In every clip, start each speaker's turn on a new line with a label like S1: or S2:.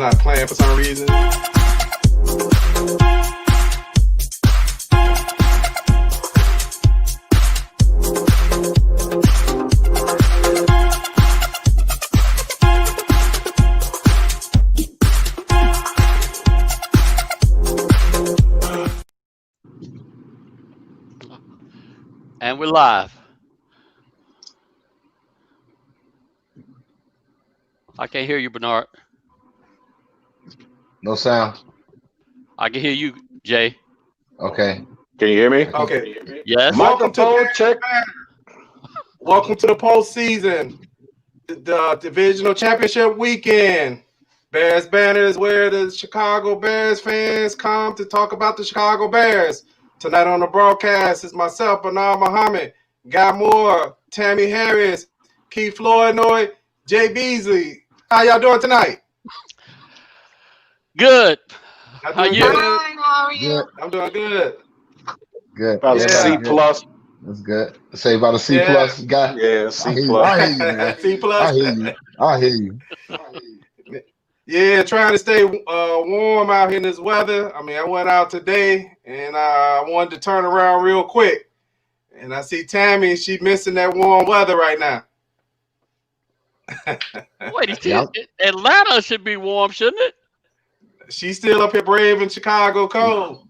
S1: not playing for some reason.
S2: And we're live. I can't hear you, Bernard.
S3: No sound.
S2: I can hear you, Jay.
S3: Okay.
S4: Can you hear me?
S1: Okay.
S2: Yes.
S4: Microphone check.
S1: Welcome to the postseason, the divisional championship weekend. Bears Banter is where the Chicago Bears fans come to talk about the Chicago Bears. Tonight on the broadcast is myself, Bernard Muhammad, Guy Moore, Tammy Harris, Keith Flournoy, Jay Beasley. How y'all doing tonight?
S2: Good.
S1: How
S2: you?
S5: How are you?
S3: Good.
S1: I'm doing good.
S3: Good.
S4: About
S1: Yeah.
S4: a C plus.
S3: That's good. Say about a C
S1: Yeah.
S3: plus guy.
S4: Yeah,
S3: I
S4: C
S3: hear you.
S4: plus.
S3: I hear you, man.
S1: C plus.
S3: I hear you. I hear you.
S1: Yeah, trying to stay warm out here in this weather. I mean, I went out today and I wanted to turn around real quick. And I see Tammy, she missing that warm weather right now.
S2: Wait,
S3: Yeah.
S2: Atlanta should be warm, shouldn't it?
S1: She's still up here brave in Chicago cold.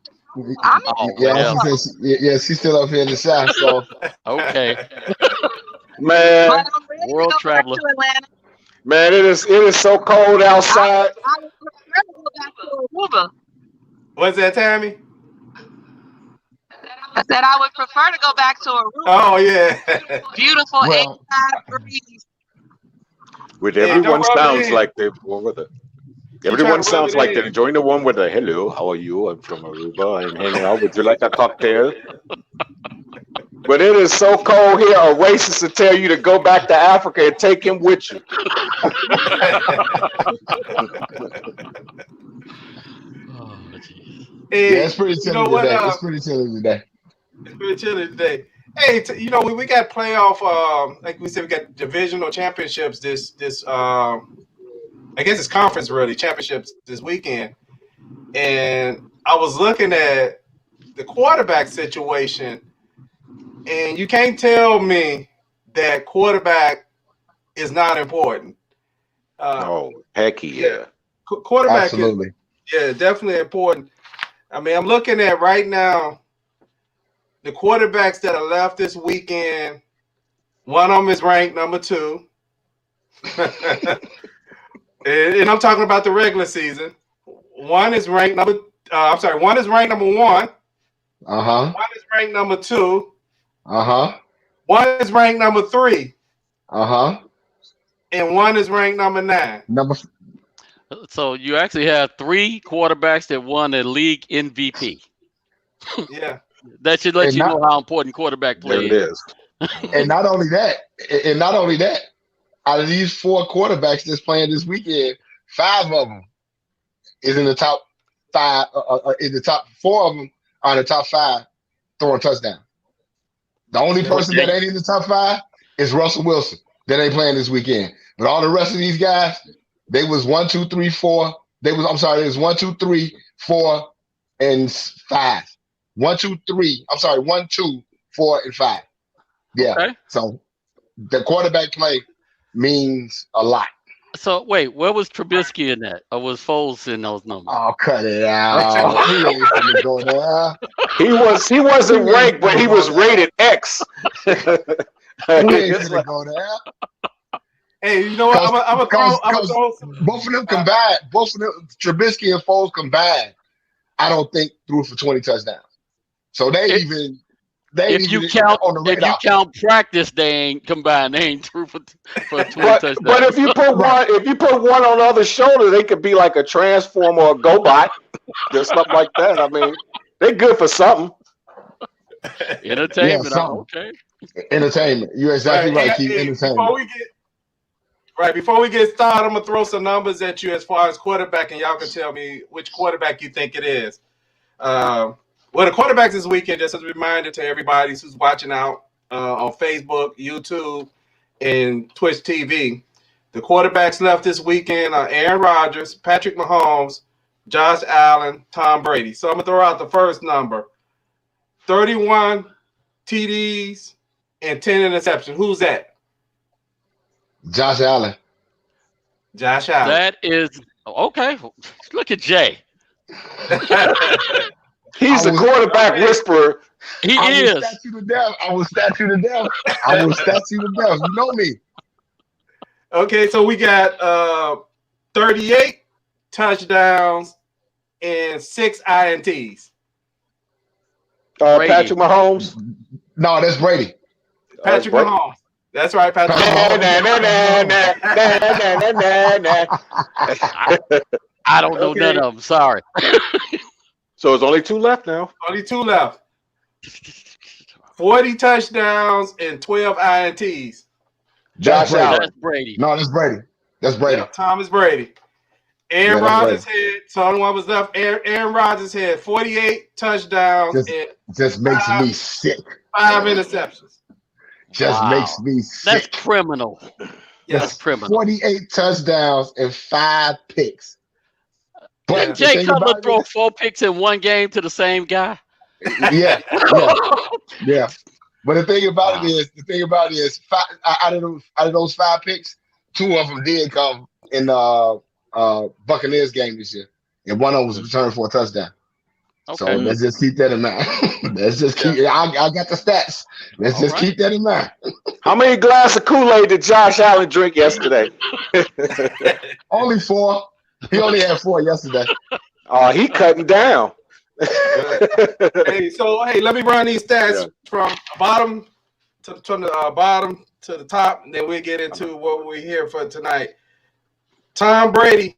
S5: I'm
S2: Oh,
S3: Yeah,
S2: well.
S3: she's still up here in the south. So
S2: Okay.
S4: Man,
S5: but I'm ready
S2: World
S5: to go
S2: traveler.
S5: back to Atlanta.
S4: man, it is so cold outside.
S5: I would prefer to go back to Aruba.
S1: What's that, Tammy?
S5: I said I would prefer to go back to Aruba.
S1: Oh, yeah.
S5: Beautiful
S3: Well-
S5: 85 degrees.
S4: With
S1: Hey,
S4: everyone
S1: don't rub it
S4: sounds
S1: in.
S4: like they're with it.
S1: trying
S4: Everyone
S1: to
S4: sounds
S1: rub it
S4: like
S1: in.
S4: they're enjoying the one with a hello, how are you? I'm from Aruba and hanging out. Would you like a cocktail? But it is so cold here, a racist to tell you to go back to Africa and take him with you.
S2: Oh, geez.
S1: Hey,
S3: yeah, it's pretty
S1: you
S3: chilly
S1: know what?
S3: today. It's pretty chilly today.
S1: It's pretty chilly today. Hey, we got playoff. Like we said, we got divisional championships. This I guess it's conference really championships this weekend. And I was looking at the quarterback situation, and you can't tell me that quarterback is not important.
S4: Oh, heck yeah.
S1: Quarterback is
S3: Absolutely.
S1: definitely important. I mean, I'm looking at right now the quarterbacks that are left this weekend. One of them is ranked number 2. and I'm talking about the regular season. One is ranked number 1. One is ranked number 1.
S3: Uh-huh.
S1: One is ranked number 2.
S3: Uh-huh.
S1: One is ranked number 3.
S3: Uh-huh.
S1: And one is ranked number 9.
S2: So you actually have 3 quarterbacks that won a league MVP.
S1: Yeah.
S2: That should let
S3: And
S2: you
S3: not-
S2: know how important quarterback
S4: There
S2: play
S4: it
S2: is.
S4: is.
S3: And not only that, out of these 4 quarterbacks that's playing this weekend, 5 of them is in the top 5. In the top 4 of them are in the top 5 throwing touchdowns. The only person that ain't in the top 5 is Russell Wilson. That ain't playing this weekend. But all the rest of these guys, they was 1, 2, 3, 4. It was 1, 2, 3, 4, and 5. 1, 2, 3. 1, 2, 4, and 5. Yeah.
S2: Okay.
S3: So the quarterback play means a lot.
S2: So wait, where was Trubisky in that? Or was Foles in those numbers?
S3: Oh, cut it out. He ain't finna go there.
S4: He wasn't ranked, but he was rated X.
S3: He ain't finna go there.
S1: Hey, you know what? I'm gonna throw
S3: Both of them combined, Trubisky and Foles combined, I don't think threw for 20 touchdowns. So
S2: If you count practice, they ain't combined. They ain't through for 20 touchdowns.
S4: But if you put one on the other shoulder, they could be like a transformer or a GoBot, or something like that. I mean, they're good for something.
S2: Entertainment.
S3: Yeah,
S2: okay.
S3: Entertainment. You're exactly right, Keith. Entertainment.
S1: Before we get started, I'm gonna throw some numbers at you as far as quarterback, and y'all can tell me which quarterback you think it is. Well, the quarterbacks this weekend, just as a reminder to everybody who's watching out on Facebook, YouTube, and Twitch TV. The quarterbacks left this weekend are Aaron Rodgers, Patrick Mahomes, Josh Allen, Tom Brady. So I'm going to throw out the first number. 31 TDs and 10 interceptions. Who's that?
S3: Josh Allen.
S1: Josh Allen.
S2: That is okay. Look at Jay.
S4: He's the quarterback whisperer.
S2: He
S3: I
S2: is.
S3: will statue to death. I will statue to death. I will statue to death. You know me.
S1: Okay, so we got 38 touchdowns and 6 INTs.
S4: Patrick Mahomes.
S3: No, that's Brady.
S1: Patrick Mahomes. That's right, Patrick Mahomes.
S2: I don't know none of them. Sorry.
S4: So it's only 2 left now.
S1: Only 2 left. 40 touchdowns and 12 INTs.
S3: Josh Allen.
S2: That's Brady.
S3: No, that's Brady. That's Brady.
S1: Yeah, Thomas Brady. Aaron Rodgers had, so the only one was left. Aaron Rodgers had 48 touchdowns and
S3: just makes me sick.
S1: 5 interceptions.
S3: Just makes me sick.
S2: That's criminal.
S1: Yes.
S2: That's criminal.
S3: 48 touchdowns and 5 picks.
S2: Did Jay Cutler throw 4 picks in one game to the same guy?
S3: Yeah. But the thing about it is, out of those 5 picks, 2 of them did come in Buccaneers game this year, and one of them was returned for a touchdown. Okay. So let's just keep that in mind. Let's just keep. I got the stats. Let's just keep that in mind.
S4: How many glasses of Kool-Aid did Josh Allen drink yesterday?
S3: Only 4. He only had 4 yesterday.
S4: Oh, he cutting down.
S1: Hey, let me run these stats from bottom to the top, and then we'll get into what we're here for tonight. Tom Brady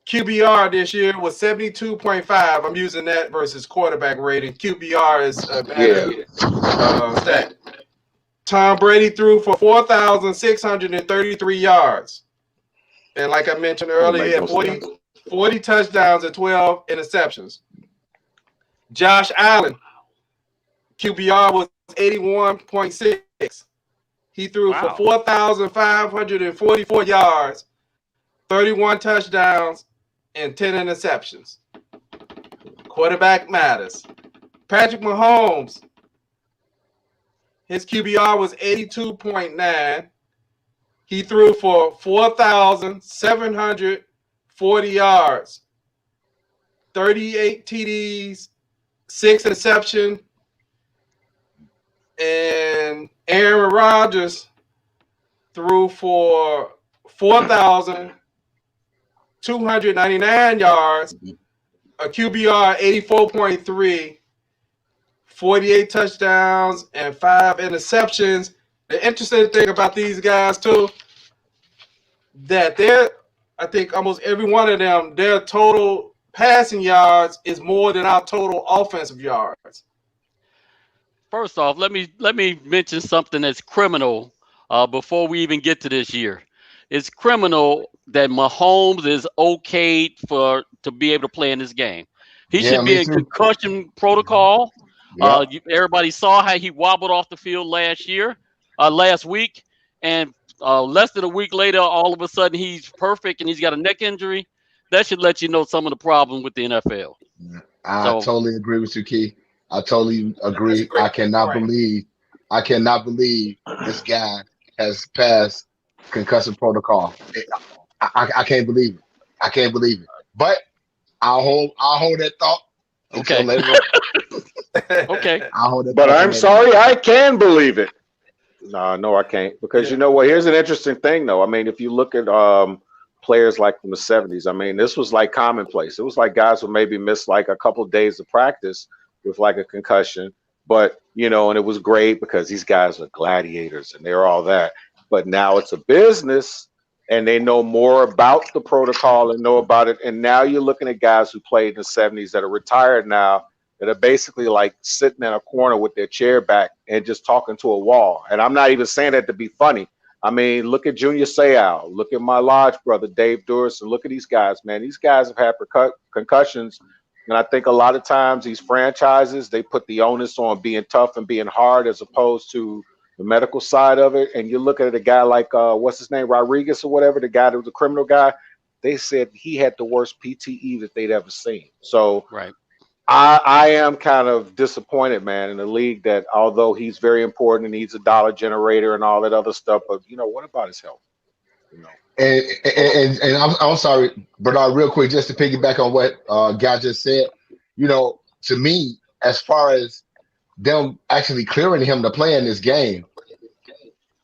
S1: QBR this year was 72.5. I'm using that versus quarterback rating. QBR is a better stat. Tom Brady threw for 4,633 yards, and like I mentioned earlier, he had 40 touchdowns and 12 interceptions. Josh Allen, QBR was 81.6. He threw for 4,544 yards, 31 touchdowns, and 10 interceptions. Quarterback matters. Patrick Mahomes, his QBR was 82.9. He threw for 4,740 yards, 38 TDs, 6 interceptions, and Aaron Rodgers threw for 4,299 yards, a QBR 84.3, 48 touchdowns, and 5 interceptions. The interesting thing about these guys, too, that I think almost every one of them, their total passing yards is more than our total offensive yards.
S2: First off, let me mention something that's criminal before we even get to this year. It's criminal that Mahomes is okayed to be able to play in this game. He should be in concussion protocol. Yeah. Everybody saw how he wobbled off the field last week, and less than a week later, all of a sudden he's perfect and he's got a neck injury. That should let you know some of the problem with the NFL.
S3: I totally agree with you, Key. I totally agree. I cannot believe this guy has passed concussion protocol. I can't believe it. I can't believe it. But I'll hold that thought.
S2: Okay. Okay.
S3: I'll hold that
S4: but I'm sorry, I can believe it. No, I can't. Because you know what? Here's an interesting thing, though. I mean, if you look at players like from the 70s, I mean, this was like commonplace. It was like guys would maybe miss like a couple of days of practice with like a concussion. But, and it was great because these guys are gladiators and they're all that. But now it's a business and they know more about the protocol and know about it. And now you're looking at guys who played in the 70s that are retired now, that are basically like sitting in a corner with their chair back and just talking to a wall. And I'm not even saying that to be funny. I mean, look at Junior Seau, look at my lodge brother, Dave Durst, and look at these guys, man. These guys have had concussions. And I think a lot of times these franchises, they put the onus on being tough and being hard as opposed to the medical side of it, and you look at a guy like what's his name, Rodriguez or whatever, the guy that was the criminal guy, they said he had the worst PTE that they'd ever seen. So
S2: Right.
S4: I am kind of disappointed, man, in the league that although he's very important and he's a dollar generator and all that other stuff, but what about his health?
S3: And I'm sorry, Bernard, real quick, just to piggyback on what Guy just said. To me, as far as them actually clearing him to play in this game,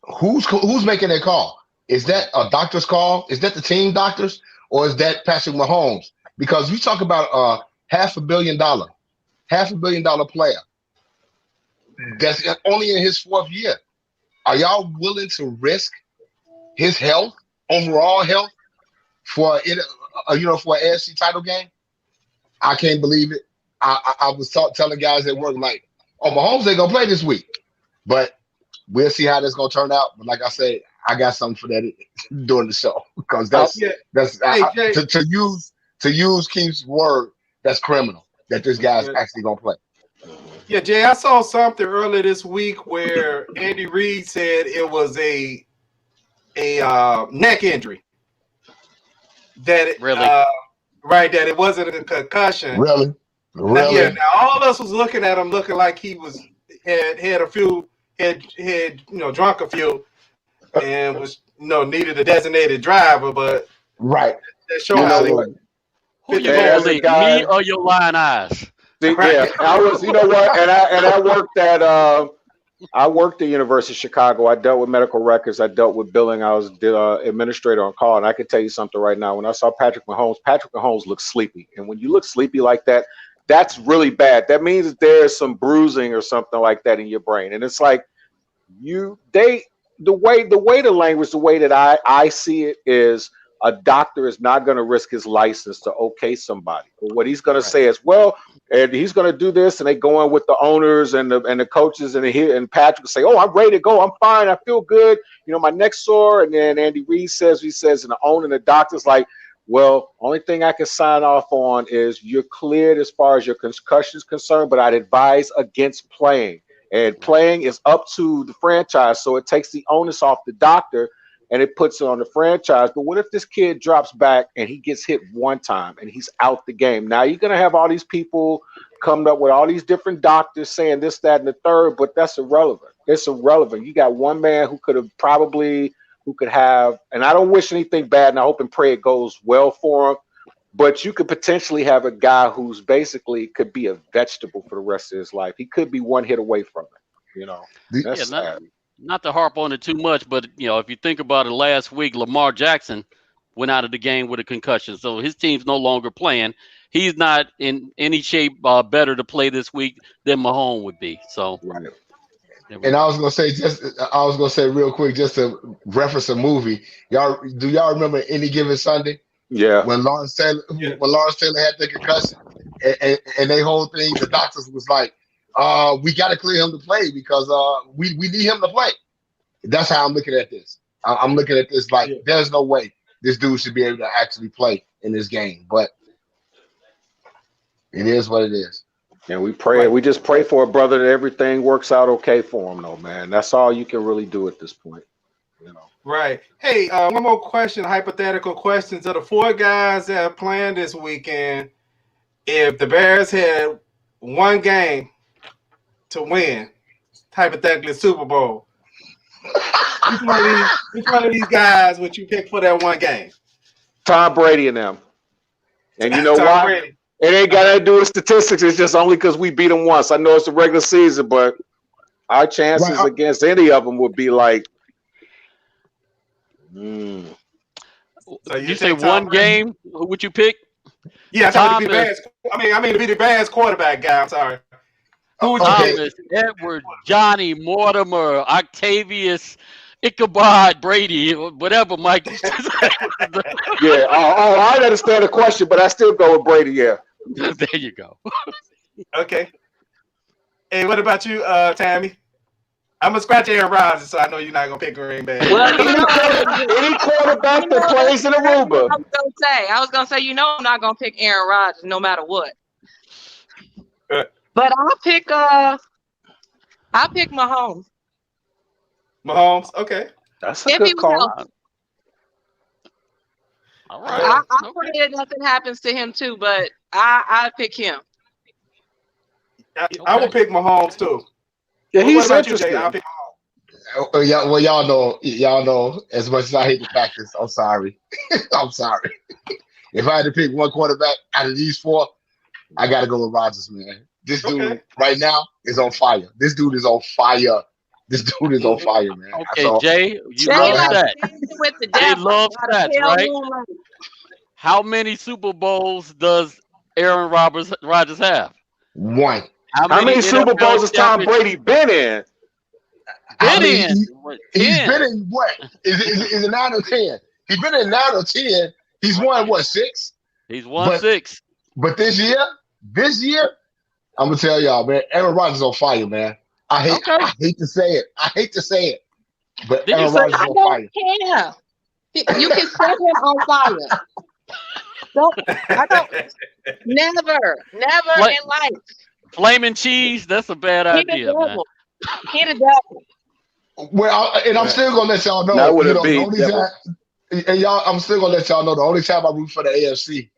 S3: who's making that call? Is that a doctor's call? Is that the team doctors, or is that Patrick Mahomes? Because you talk about $500 million player that's only in his fourth year. Are y'all willing to risk his health, overall health, for it? For an AFC title game? I can't believe it. I was telling guys at work like, "Oh, Mahomes ain't gonna play this week," but we'll see how that's gonna turn out. But like I said, I got something for that during the show because to use Keith's word, that's criminal that this guy's actually gonna play.
S1: Yeah, Jay, I saw something earlier this week where Andy Reid said it was a neck injury. That
S2: Really?
S1: Right, that it wasn't a concussion.
S3: Really?
S1: Yeah. Now all of us was looking at him, looking like he had drunk a few, and was needed a designated driver. But
S3: right,
S1: that shows how they were.
S2: Who you gonna believe, me or your lying eyes?
S4: Yeah, I was. You know what? And I worked at the University of Chicago. I dealt with medical records. I dealt with billing. I was administrator on call. And I can tell you something right now. When I saw Patrick Mahomes looked sleepy. And when you look sleepy like that, that's really bad. That means that there's some bruising or something like that in your brain. And it's like the way the language, the way that I see it is, a doctor is not going to risk his license to okay somebody. But what he's going to say is, well, and he's going to do this, and they go in with the owners and the coaches, and Patrick will say, oh, I'm ready to go. I'm fine. I feel good. My neck's sore. And then Andy Reid says, and the owner and the doctor's like, well, only thing I can sign off on is you're cleared as far as your concussion is concerned, but I'd advise against playing. And playing is up to the franchise, so it takes the onus off the doctor and it puts it on the franchise. But what if this kid drops back and he gets hit one time and he's out the game? Now you're going to have all these people coming up with all these different doctors saying this, that, and the third, but that's irrelevant. It's irrelevant. You got one man who could have, and I don't wish anything bad, and I hope and pray it goes well for him, but you could potentially have a guy who's basically could be a vegetable for the rest of his life. He could be one hit away from it, That's sad.
S2: Not to harp on it too much, but if you think about it, last week Lamar Jackson went out of the game with a concussion, so his team's no longer playing. He's not in any shape better to play this week than Mahomes would be. So,
S4: right.
S3: And I was gonna say real quick, just to reference a movie. Do y'all remember Any Given Sunday?
S4: Yeah.
S3: When Lawrence Taylor had the concussion, and they whole thing, the doctors was like, we got to clear him to play because we need him to play. That's how I'm looking at this. I'm looking at this like there's no way this dude should be able to actually play in this game, but it is what it is.
S4: And we pray. We just pray for a brother that everything works out okay for him, though, man. That's all you can really do at this point.
S1: Right. Hey, one more question, hypothetical questions. Of the four guys that are playing this weekend, if the Bears had one game to win, hypothetically Super Bowl, which one of these guys would you pick for that one game?
S4: Tom Brady and them. And you know
S1: Tom
S4: why?
S1: Brady.
S4: It ain't got to do with statistics. It's just only because we beat them once. I know it's a regular season, but our chances against any of them would be like.
S2: So you say one game? Who would you pick?
S1: Yeah, to be the Bears. I mean to be the Bears quarterback guy. I'm sorry. Who would you pick?
S2: Thomas, Edward, Johnny, Mortimer, Octavius, Ichabod, Brady, whatever, Mike.
S4: Yeah. I understand the question, but I still go with Brady. Yeah.
S2: There you go.
S1: Okay. Hey, what about you, Tammy? I'm gonna scratch Aaron Rodgers, so I know you're not gonna pick Green Bay.
S5: Well,
S4: any quarterback that plays in Aruba.
S5: I was gonna say, I'm not gonna pick Aaron Rodgers no matter what. But I'll pick Mahomes.
S1: Mahomes. Okay.
S4: That's a
S5: If he
S4: good
S5: was
S4: call.
S5: healthy.
S2: All
S1: Okay.
S2: right.
S5: I
S2: Okay.
S5: pray that nothing happens to him too, but I pick him.
S1: I will
S2: Okay.
S1: pick Mahomes too.
S4: Yeah,
S1: What
S4: he's
S1: about you, Jay? I'll
S4: interesting.
S1: pick
S3: Yeah, well, y'all know. As much as I hate the Packers, I'm sorry. I'm sorry. If I had to pick one quarterback out of these four, I got to go with Rodgers, man. This
S1: Mahomes.
S3: dude
S1: Okay.
S3: right now is on fire. This dude is on fire. This dude is on
S1: Mhm.
S3: fire, man.
S2: Okay,
S3: So
S2: Jay, you
S5: Jay
S3: I'm gonna
S2: love
S3: have
S5: like
S3: to.
S2: stats.
S5: dancing with the
S2: Jay
S5: devil.
S2: loves
S5: Got a
S2: stats,
S5: pale
S2: right?
S5: moonlight.
S2: How many Super Bowls does Aaron Rodgers have?
S3: One.
S2: How
S4: How
S2: many
S4: many Super
S2: NFL
S4: Bowls has Tom
S2: championships
S4: Brady been in?
S3: How
S2: been
S3: many?
S2: in?
S3: He's been
S2: 10.
S3: in what? Is it 9 or 10? He's been in 9 or 10. He's won what, 6?
S2: He's won
S3: But
S2: 6.
S3: this year, I'm gonna tell y'all, man. Aaron Rodgers is on fire, man.
S2: Okay.
S3: I hate to say it. But
S2: Did you
S3: Aaron
S2: say
S3: Rodgers is
S5: I
S3: on
S5: don't
S3: fire.
S5: care. You can set him on fire. Don't I don't never
S2: fla-
S5: in life.
S2: flaming cheese? That's a bad
S5: He the
S2: idea, man.
S5: devil. He the devil.
S3: Well, and I'm
S1: Right.
S3: still gonna let y'all
S4: That
S3: know.
S4: would
S3: You
S4: have
S3: know, the
S4: been
S3: only
S4: devil.
S3: time, and y'all, I'm still gonna let y'all know the only time I root for the AFC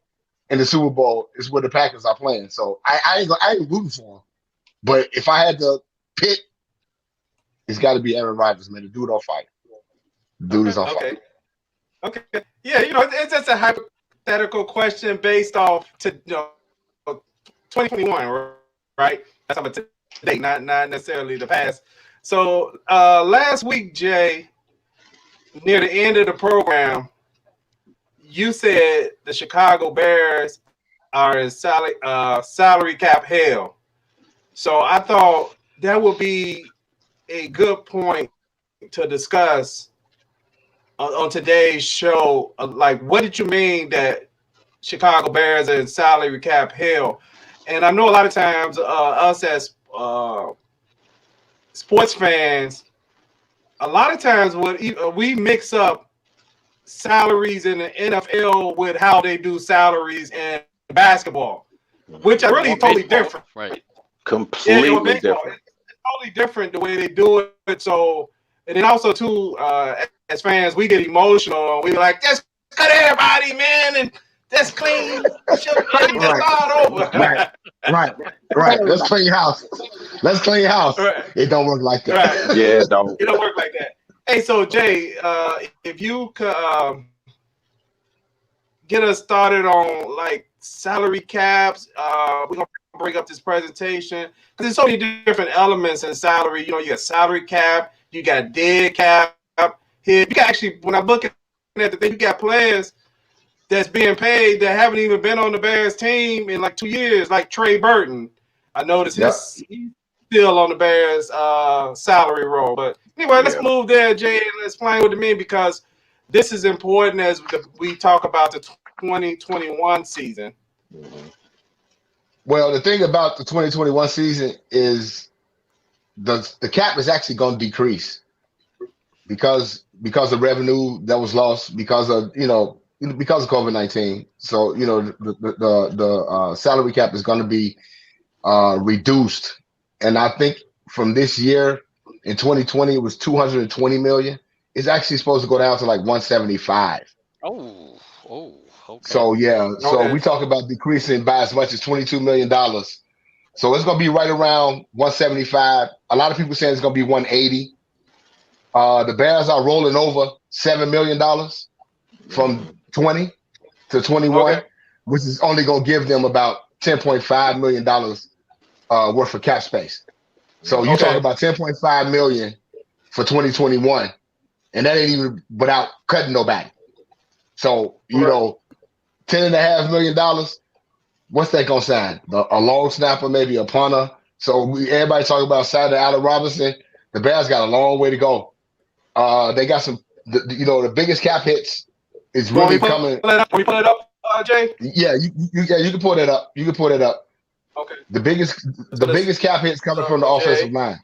S3: in the Super Bowl is when the Packers are playing. So I ain't rooting for them. But if I had to pick, it's got to be Aaron Rodgers, man. The dude on fire. The dude
S2: Okay.
S3: is on fire.
S1: Okay. Okay. Yeah, it's just a hypothetical question based off 2021, right? That's about today, not necessarily the past. So last week, Jay, near the end of the program, you said the Chicago Bears are in salary cap hell. So I thought that would be a good point to discuss on today's show. Like, what did you mean that Chicago Bears are in salary cap hell? And I know a lot of times us as sports fans, a lot of times we mix up salaries in the NFL with how they do salaries in basketball, which are really
S2: Or
S1: totally
S2: baseball.
S1: different.
S2: Right.
S1: Yeah, or
S4: Completely
S1: baseball.
S4: different.
S1: It's totally different the way they do it. So, and then also too, as fans, we get emotional. We like, just cut everybody, man, and just clean shit and just
S3: Right,
S1: start over.
S3: right. Let's clean house.
S1: Right,
S3: It don't work like that.
S1: right.
S4: Yeah, don't.
S1: It don't work like that. Hey, so Jay, if you could get us started on like salary caps, we're gonna bring up this presentation because there's so many different elements in salary. You got salary cap, you got dead cap. Here, you got actually when I'm looking at the thing, you got players that's being paid that haven't even been on the Bears team in like 2 years, like Trey Burton. I noticed
S3: Yep.
S1: he's still on the Bears salary roll. But anyway, let's
S4: Yeah.
S1: move there, Jay, and let's play with the men because this is important as we talk about the 2021 season.
S3: Well, the thing about the 2021 season is the cap is actually going to decrease because of revenue that was lost because of COVID-19. So the salary cap is going to be reduced, and I think from this year in 2020 it was 220 million. It's actually supposed to go down to like 175.
S2: Oh. Okay.
S3: So yeah, so
S1: Okay.
S3: we talk about decreasing by as much as $22 million. So it's gonna be right around 175. A lot of people saying it's gonna be 180. The Bears are rolling over $7 million from 20 to 21,
S1: Okay.
S3: which is only gonna give them about $10.5 million worth of cap space. So you talk
S1: Okay.
S3: about 10.5 million for 2021, and that ain't even without cutting nobody. So
S1: Right.
S3: $10.5 million. What's that gonna sign? A long snapper, maybe a punter. So everybody talking about signing Allen Robinson. The Bears got a long way to go. They got the biggest cap hits is really coming.
S1: Can we pull it up, Jay?
S3: Yeah, you can pull that up. You can pull that up.
S1: Okay.
S3: The biggest
S1: So this
S3: cap hits coming from the
S1: Jay.
S3: offensive line.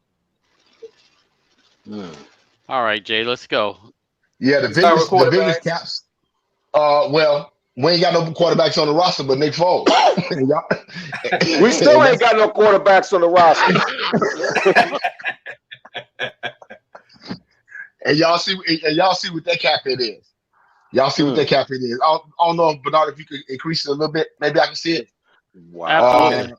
S2: All right, Jay, let's go.
S3: Yeah,
S1: You start with
S3: the biggest
S1: quarterbacks.
S3: caps. Well, we ain't got no quarterbacks on the roster, but Nick Foles.
S4: We still ain't got no quarterbacks on the roster.
S3: And y'all see what that cap hit is. Y'all see what that cap hit is. I don't know, Bernard, if you could increase it a little bit. Maybe I can see it.
S4: Wow.
S2: Absolutely.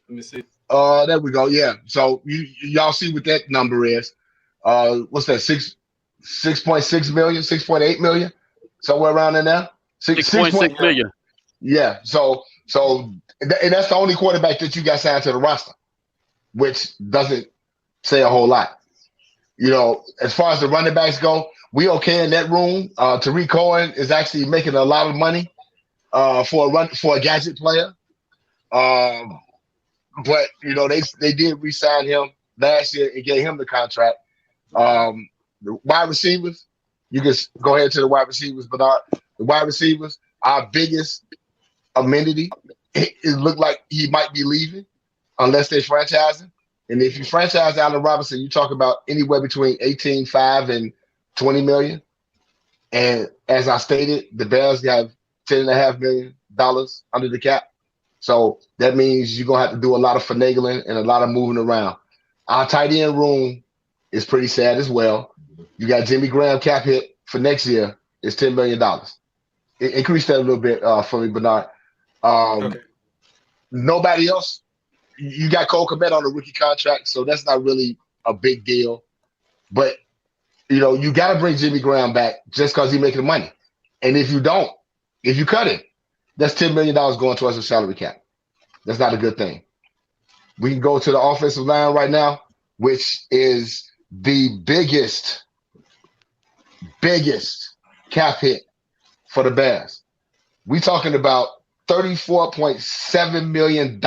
S1: Let me see.
S3: There we go. Yeah. So y'all see what that number is. What's that? 6.6 million, 6.8 million, somewhere around in there.
S2: 6.6 million.
S3: Yeah. So and that's the only quarterback that you got signed to the roster, which doesn't say a whole lot. You know, as far as the running backs go, we okay in that room. Tariq Cohen is actually making a lot of money for a gadget player. But you know, they did re-sign him last year and gave him the contract. The wide receivers, you can go ahead to the wide receivers, but the wide receivers, our biggest amenity, it looked like he might be leaving unless they franchise him. And if you franchise Allen Robinson, you talk about anywhere between 18.5 and 20 million. And as I stated, the Bears have $10.5 million under the cap. So that means you're gonna have to do a lot of finagling and a lot of moving around. Our tight end room is pretty sad as well. You got Jimmy Graham cap hit for next year is $10 million. Increase that a little bit for me, Bernard.
S1: Okay.
S3: Nobody else. You got Cole Kmet on a rookie contract, so that's not really a big deal. But you know, you got to bring Jimmy Graham back just because he's making money. And if you don't, if you cut him, that's $10 million going towards the salary cap. That's not a good thing. We can go to the offensive line right now, which is the biggest cap hit for the Bears. We talking about $34.7 million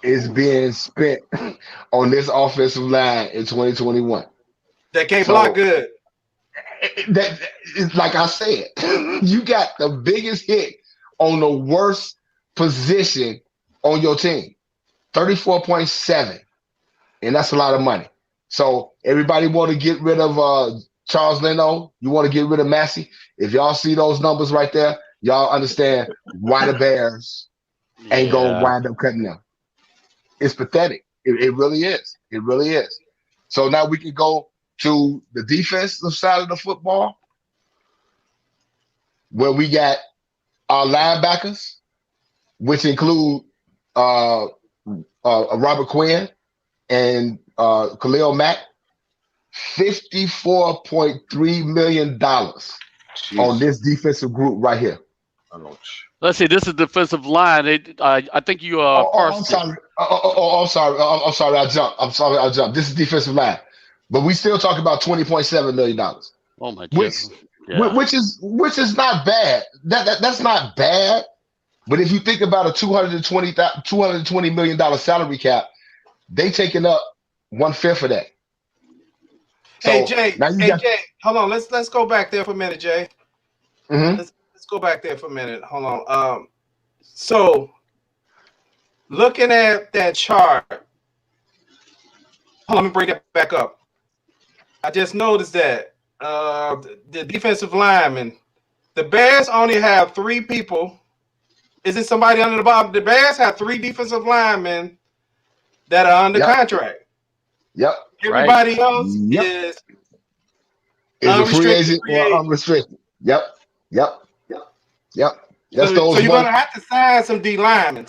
S3: is being spent on this offensive line in 2021.
S1: That can't block good.
S3: That is like I said, you got the biggest hit on the worst position on your team. 34.7. And that's a lot of money. So everybody want to get rid of Charles Leno. You want to get rid of Massey. If y'all see those numbers right there, y'all understand why the Bears ain't going to wind up cutting them. It's pathetic. It really is. It really is. So now we can go to the defensive side of the football, where we got our linebackers, which include Robert Quinn and Khalil Mack, $54.3 million on this defensive group right here.
S2: Let's see. This is defensive line. I think you
S3: I'm sorry. I'm sorry. I jumped. This is defensive line, but we still talk about $20.7 million.
S2: Oh my goodness.
S3: Which is not bad. That's not bad. But if you think about a $220 million salary cap, they taking up 1/5 of that.
S1: Hey Jay, hold on. Let's go back there for a minute, Jay.
S3: Mm-hmm.
S1: Let's go back there for a minute. Hold on. So looking at that chart, let me bring it back up. I just noticed that the defensive linemen, the Bears only have 3 people. Is it somebody under the bottom? The Bears have 3 defensive linemen that are under contract.
S3: Yep.
S1: Everybody else is
S3: a free agent or unrestricted. Yep. That's
S1: so
S3: those.
S1: So you're gonna have to sign some D linemen.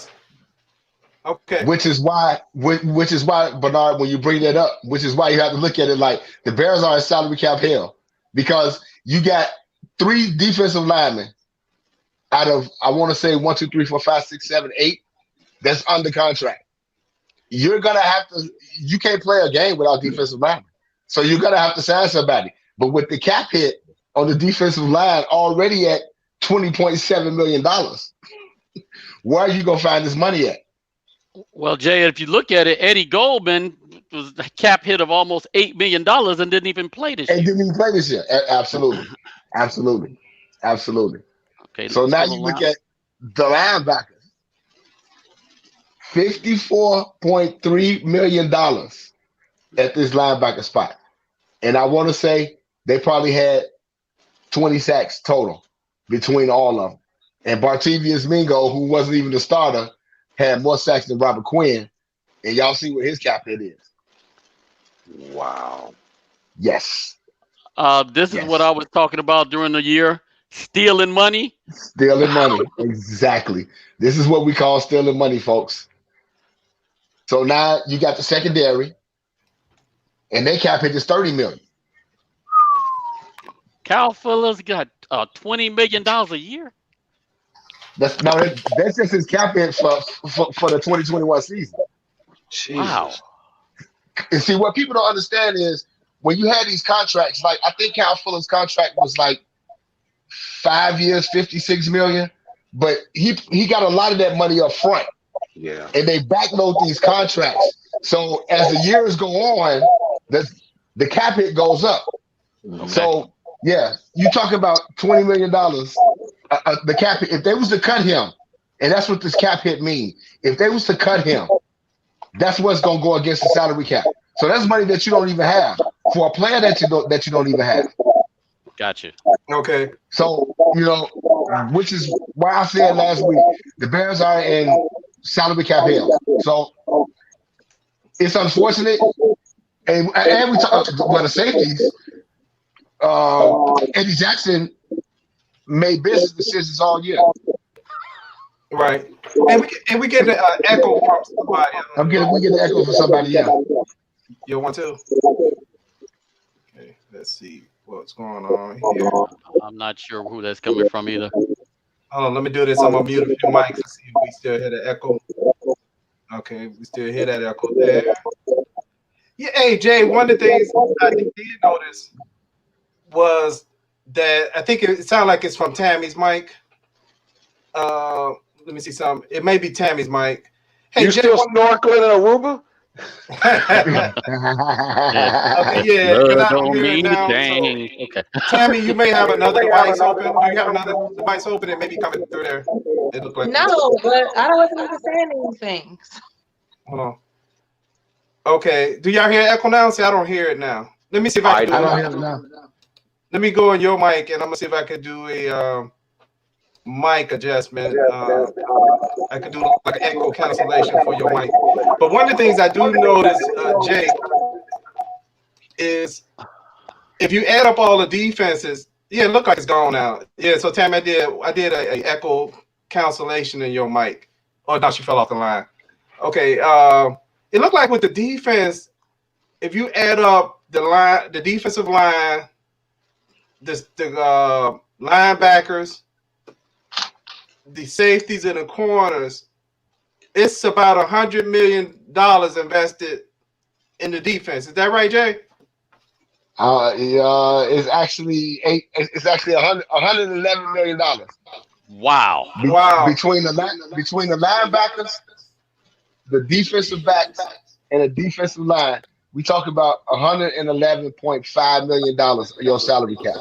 S1: Okay.
S3: Which is why, Bernard, when you bring that up, which is why you have to look at it like the Bears are in salary cap hell, because you got 3 defensive linemen out of, I want to say 1, 2, 3, 4, 5, 6, 7, 8 that's under contract. You're gonna have to. You can't play a game without defensive linemen, so you're gonna have to sign somebody. But with the cap hit on the defensive line already at $20.7 million, where are you gonna find this money at?
S2: Well, Jay, if you look at it, Eddie Goldman was a cap hit of almost $8 million and didn't even play this year.
S3: And didn't even play this year. Absolutely. Okay. So now you look at the linebackers. $54.3 million at this linebacker spot. And I want to say they probably had 20 sacks total between all of them. And Bartavius Mingo, who wasn't even the starter, had more sacks than Robert Quinn. And y'all see what his cap hit is.
S4: Wow.
S3: Yes.
S2: This is
S3: Yes.
S2: what I was talking about during the year. Stealing money.
S3: Stealing money. Exactly. This is what we call stealing money, folks. So now you got the secondary, and their cap hit is $30 million.
S2: Cal Fuller's got $20 million a year.
S3: That's just his cap hit for the 2021 season.
S2: Wow.
S4: Jesus.
S3: And see, what people don't understand is when you had these contracts, like I think Cal Fuller's contract was like 5 years, $56 million, but he got a lot of that money up front,
S4: Yeah.
S3: and they backload these contracts. So as the years go on, the cap hit goes up.
S4: Mhm.
S3: So yeah, you talk about $20 million. The cap hit, if they was to cut him, and that's what this cap hit mean. If they was to cut him, that's what's gonna go against the salary cap. So that's money that you don't even have for a player that you don't even have.
S2: Gotcha.
S1: Okay.
S3: So which is why I said last week the Bears are in salary cap hell. So it's unfortunate, and we talk about the safeties. Eddie Jackson made business decisions all year.
S1: Right. And we get the echo from somebody.
S3: We get the echo from somebody else.
S1: You want to? Okay. Let's see what's going on here.
S2: I'm not sure who that's coming from either.
S1: Hold on. Let me do this. I'm gonna mute a few mics and see if we still hear the echo. Okay, we still hear that echo there. Yeah. Hey, Jay. One of the things I did notice was that I think it sounded like it's from Tammy's mic. Let me see something. It may be Tammy's mic. Hey,
S4: You
S1: Jay,
S4: still snorkeling in Aruba?
S1: Okay, yeah, because I don't
S2: don't
S1: hear it
S2: mean a
S1: now.
S2: dang.
S1: So,
S2: Okay.
S1: Tammy, you may have another device open. You have another device open and maybe coming through there. It looked like
S5: No, but I wasn't even saying anything.
S1: Hold on. Okay, do y'all hear echo now? See, I don't hear it now. Let me see if I can do
S3: I don't
S1: it.
S3: hear it now.
S1: Let me go on your mic and I'm gonna see if I can do a mic adjustment. I could do like an echo cancellation for your mic. But one of the things I do notice, Jay, is if you add up all the defenses, yeah, it looked like it's gone now. Yeah, so Tammy, I did a echo cancellation in your mic. Oh no, she fell off the line. Okay, it looked like with the defense, if you add up the defensive line, the linebackers, the safeties and the corners, it's about $100 million invested in the defense. Is that right, Jay?
S3: It's actually $111 million.
S2: Wow.
S1: Wow.
S3: Between the linebackers, the defensive backs, and the defensive line, we talk about $111.5 million of your salary cap.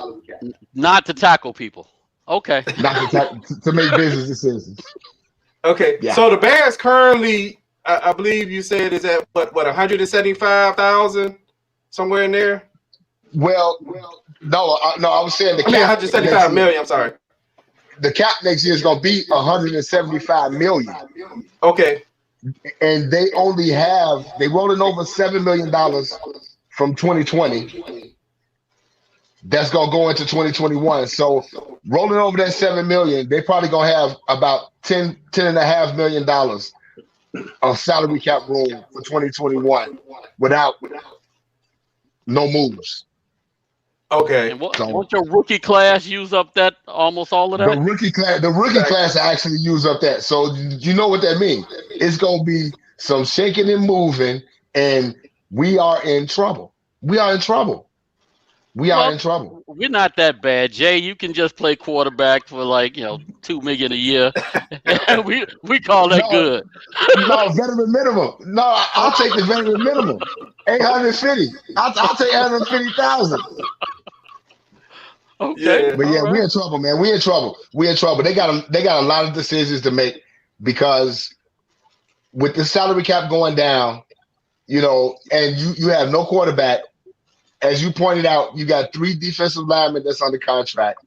S2: Not to tackle people. Okay.
S3: Not to make business decisions.
S1: Okay,
S3: Yeah.
S1: so the Bears currently, I believe you said, is at what 175,000, somewhere in there.
S3: Well, no, I was saying the cap.
S1: 175 million. I'm sorry.
S3: The cap next year is going to be $175 million,
S1: Okay.
S3: and they rolling over $7 million from 2020. That's going to go into 2021. So rolling over that $7 million, they probably going to have about $10.5 million of salary cap room for 2021 without no moves.
S1: Okay.
S2: And won't your rookie class use up that almost all of that?
S3: The rookie class actually use up that. So you know what that means. It's gonna be some shaking and moving, and we are in trouble. We are in trouble.
S2: We're not that bad, Jay. You can just play quarterback for like $2 million a year. we call that good.
S3: No, veteran minimum. No, I'll take the veteran minimum. 850. I'll take 850,000.
S2: Okay.
S1: Yeah.
S3: But yeah,
S2: right.
S3: we're in trouble, man. We're in trouble. They got a lot of decisions to make because with the salary cap going down, and you have no quarterback. As you pointed out, you got 3 defensive linemen that's under contract.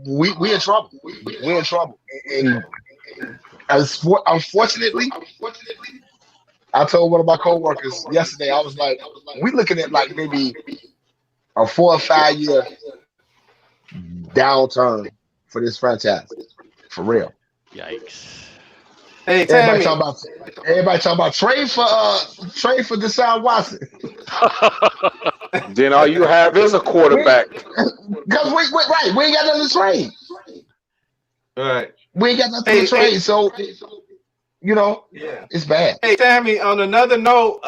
S3: We in trouble. We're in trouble. And unfortunately, I told one of my coworkers yesterday, I was like, we looking at like maybe a 4 or 5 year downturn for this franchise. For real.
S2: Yikes.
S1: Hey,
S3: Everybody
S1: Tammy.
S3: talking about trade for Deshaun Watson.
S4: Then all you have is a quarterback.
S3: Because we ain't got nothing to trade.
S1: Right.
S3: We ain't got nothing to trade. So
S1: Yeah.
S3: it's bad.
S1: Hey, Tammy, on another note,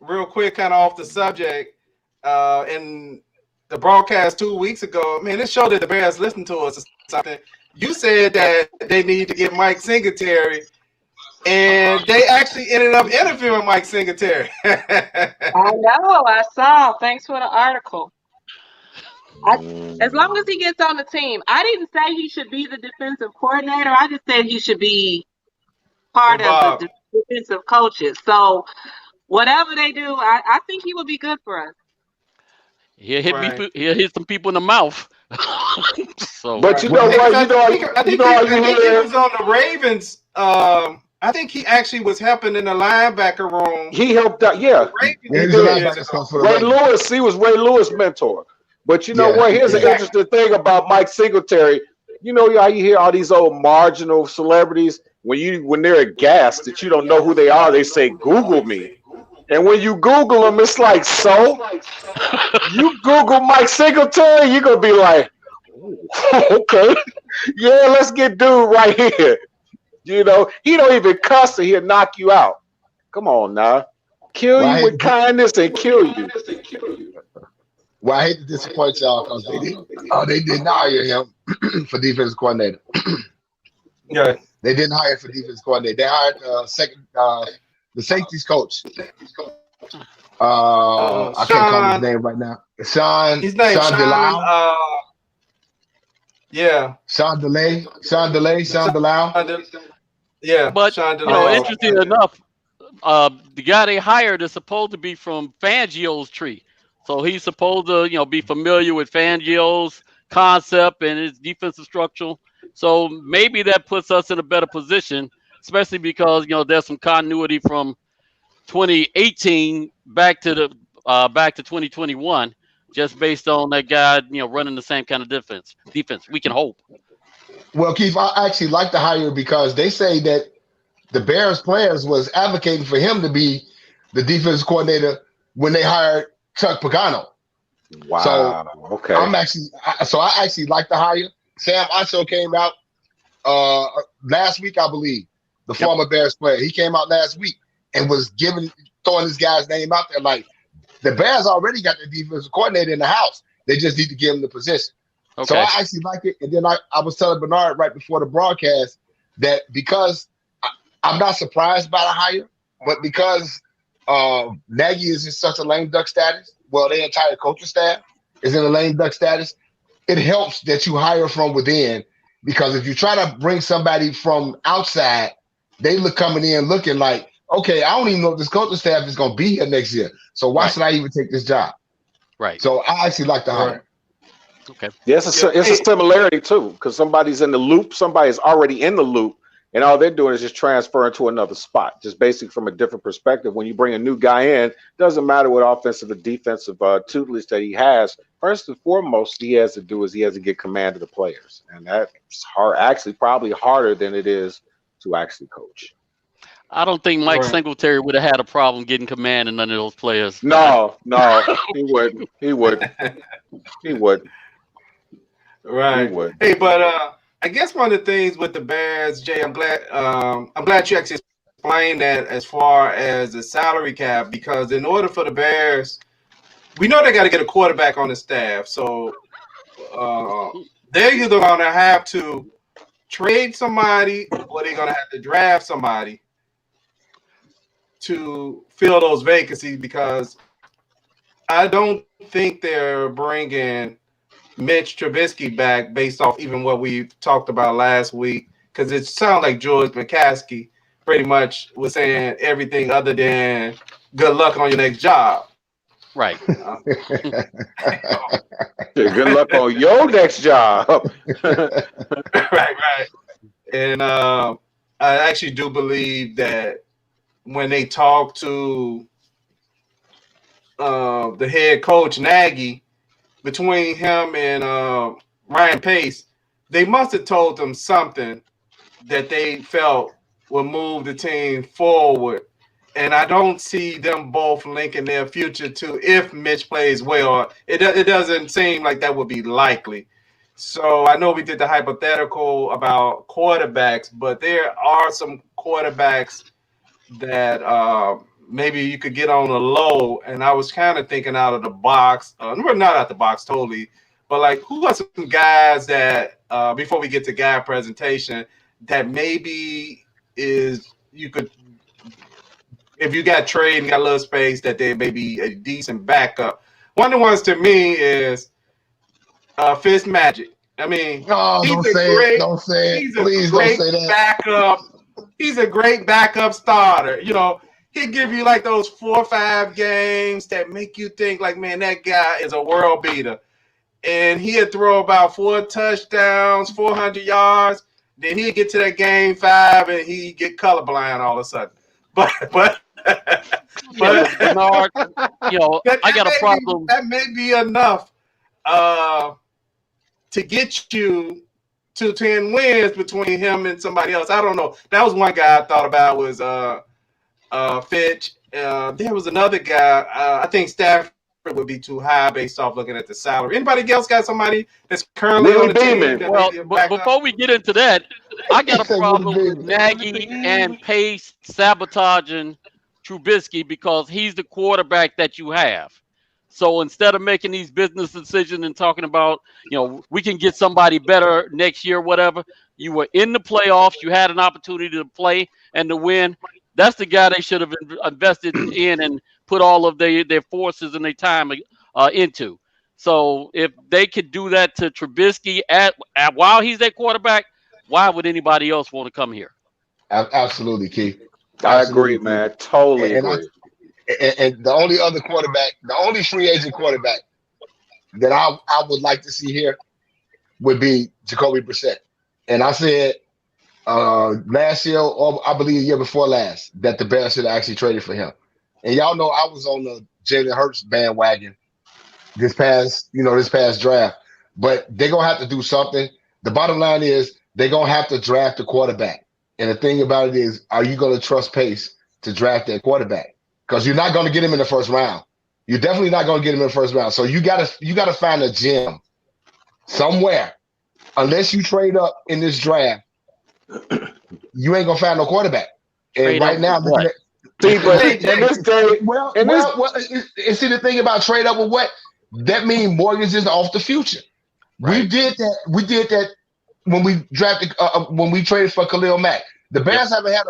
S1: real quick, kind of off the subject, in the broadcast 2 weeks ago, man, it showed that the Bears listened to us or something. You said that they need to get Mike Singletary, and they actually ended up interviewing Mike Singletary.
S5: I know. I saw. Thanks for the article. As long as he gets on the team, I didn't say he should be the defensive coordinator. I just said he should be part of the defensive coaches. So whatever they do, I think he will be good for us.
S2: He'll hit some people in the mouth. So,
S4: but you know what?
S1: I think he was on the Ravens. I think he actually was helping in the linebacker room.
S4: He helped out. Yeah,
S3: He was
S4: Ray Lewis' mentor. But you know what? Here's an interesting thing about Mike Singletary. You know how you hear all these old marginal celebrities when they're aghast that you don't know who they are, they say Google me. And when you Google them, it's like, so you Google Mike Singletary, you're gonna be like, okay, yeah, let's get dude right here. You know, he don't even cuss and he'll knock you out. Come on now. Kill you with kindness and kill you.
S3: Well, I hate to disappoint y'all because they didn't hire him for defensive coordinator.
S1: Yeah.
S3: They didn't hire for defensive coordinator. They hired the safeties coach. I can't call his name right now. Sean Delau.
S1: Yeah.
S3: Sean Delau.
S1: Yeah.
S2: But
S1: Sean Delau.
S2: interesting enough, the guy they hired is supposed to be from Fangio's tree. So he's supposed to, be familiar with Fangio's concept and his defensive structure. So maybe that puts us in a better position, especially because there's some continuity from 2018 back to 2021, just based on that guy, running the same kind of defense. We can hope.
S3: Well, Keith, I actually like the hire because they say that the Bears players was advocating for him to be the defensive coordinator when they hired Chuck Pagano.
S4: Wow.
S3: So
S4: okay.
S3: I actually like the hire. Sam Acho came out last week, I believe. The former Bears player. He came out last week and was throwing this guy's name out there like the Bears already got the defensive coordinator in the house. They just need to give him the position. Okay. So I actually like it. And then I was telling Bernard right before the broadcast that because I'm not surprised by the hire, but because Nagy is in such a lame duck status, well, their entire coaching staff is in a lame duck status, it helps that you hire from within, because if you try to bring somebody from outside, they look coming in looking like, okay, I don't even know if this coaching staff is going to be here next year, so why should I even take this job?
S2: Right.
S3: So I actually like the hire.
S2: Okay.
S4: Yeah, it's a similarity too, because somebody's in the loop, somebody's already in the loop, and all they're doing is just transferring to another spot, just basically from a different perspective. When you bring a new guy in, doesn't matter what offensive or defensive tutelage that he has. First and foremost, he has to get command of the players, and that's hard. Actually, probably harder than it is to actually coach.
S2: I don't think Mike Singletary would have had a problem getting command of none of those players.
S4: No, he wouldn't. He would.
S1: Right.
S4: He would.
S1: Hey, but I guess one of the things with the Bears, Jay, I'm glad you actually explained that as far as the salary cap, because in order for the Bears, we know they got to get a quarterback on the staff. So they're either going to have to trade somebody or they're going to have to draft somebody to fill those vacancies, because I don't think they're bringing Mitch Trubisky back based off even what we talked about last week, because it sounds like George McCaskey pretty much was saying everything other than good luck on your next job.
S2: Right.
S4: Good luck on your next job.
S1: Right. And I actually do believe that when they talked to the head coach Nagy, between him and Ryan Pace, they must have told them something that they felt would move the team forward. And I don't see them both linking their future to if Mitch plays well. It doesn't seem like that would be likely. So I know we did the hypothetical about quarterbacks, but there are some quarterbacks that maybe you could get on a low. And I was kind of thinking out of the box. We're not out the box totally, but like who are some guys that before we get to guy presentation that maybe is you could, if you got trade and got a little space, that they may be a decent backup. One of the ones to me is Fitz Magic. I mean,
S3: No,
S1: he's
S3: don't
S1: a
S3: say
S1: great,
S3: it. Don't say it.
S1: he's a
S3: Please don't
S1: great
S3: say that.
S1: backup. He's a great backup starter. You know, he'll give you like those 4 or 5 games that make you think like, man, that guy is a world beater. And he'd throw about 4 touchdowns, 400 yards. Then he'd get to that game 5 and he'd get colorblind all of a sudden. But
S2: Yeah, but Bernard, you know, I got a problem.
S1: That may be enough to get you to 10 wins between him and somebody else. I don't know. That was one guy I thought about was Fitch. There was another guy. I think Stafford would be too high based off looking at the salary. Anybody else got somebody that's currently on the team?
S2: Well, but before we get into that, I got a problem with Nagy and Pace sabotaging Trubisky because he's the quarterback that you have. So instead of making these business decisions and talking about, you know, we can get somebody better next year, whatever, you were in the playoffs. You had an opportunity to play and to win. That's the guy they should have invested in and put all of their forces and their time into. So if they could do that to Trubisky while he's their quarterback, why would anybody else want to come here?
S3: Absolutely, Keith.
S4: I agree, man. Totally agree.
S3: And the only other quarterback, the only free agent quarterback that I would like to see here would be Jacoby Brissett. And I said last year, or I believe the year before last, that the Bears should have actually traded for him. And y'all know I was on the Jalen Hurts bandwagon this past draft. But they're gonna have to do something. The bottom line is they're gonna have to draft a quarterback. And the thing about it is, are you gonna trust Pace to draft that quarterback? Because you're not going to get him in the first round. You're definitely not going to get him in the first round. So you gotta find a gem somewhere. Unless you trade up in this draft, you ain't gonna find no quarterback. And
S2: Trade
S3: right now,
S4: see, but in this day,
S3: see the thing about trade up with what that means mortgages off the future. Right. We did that when we drafted when we traded for Khalil Mack. The Bears haven't had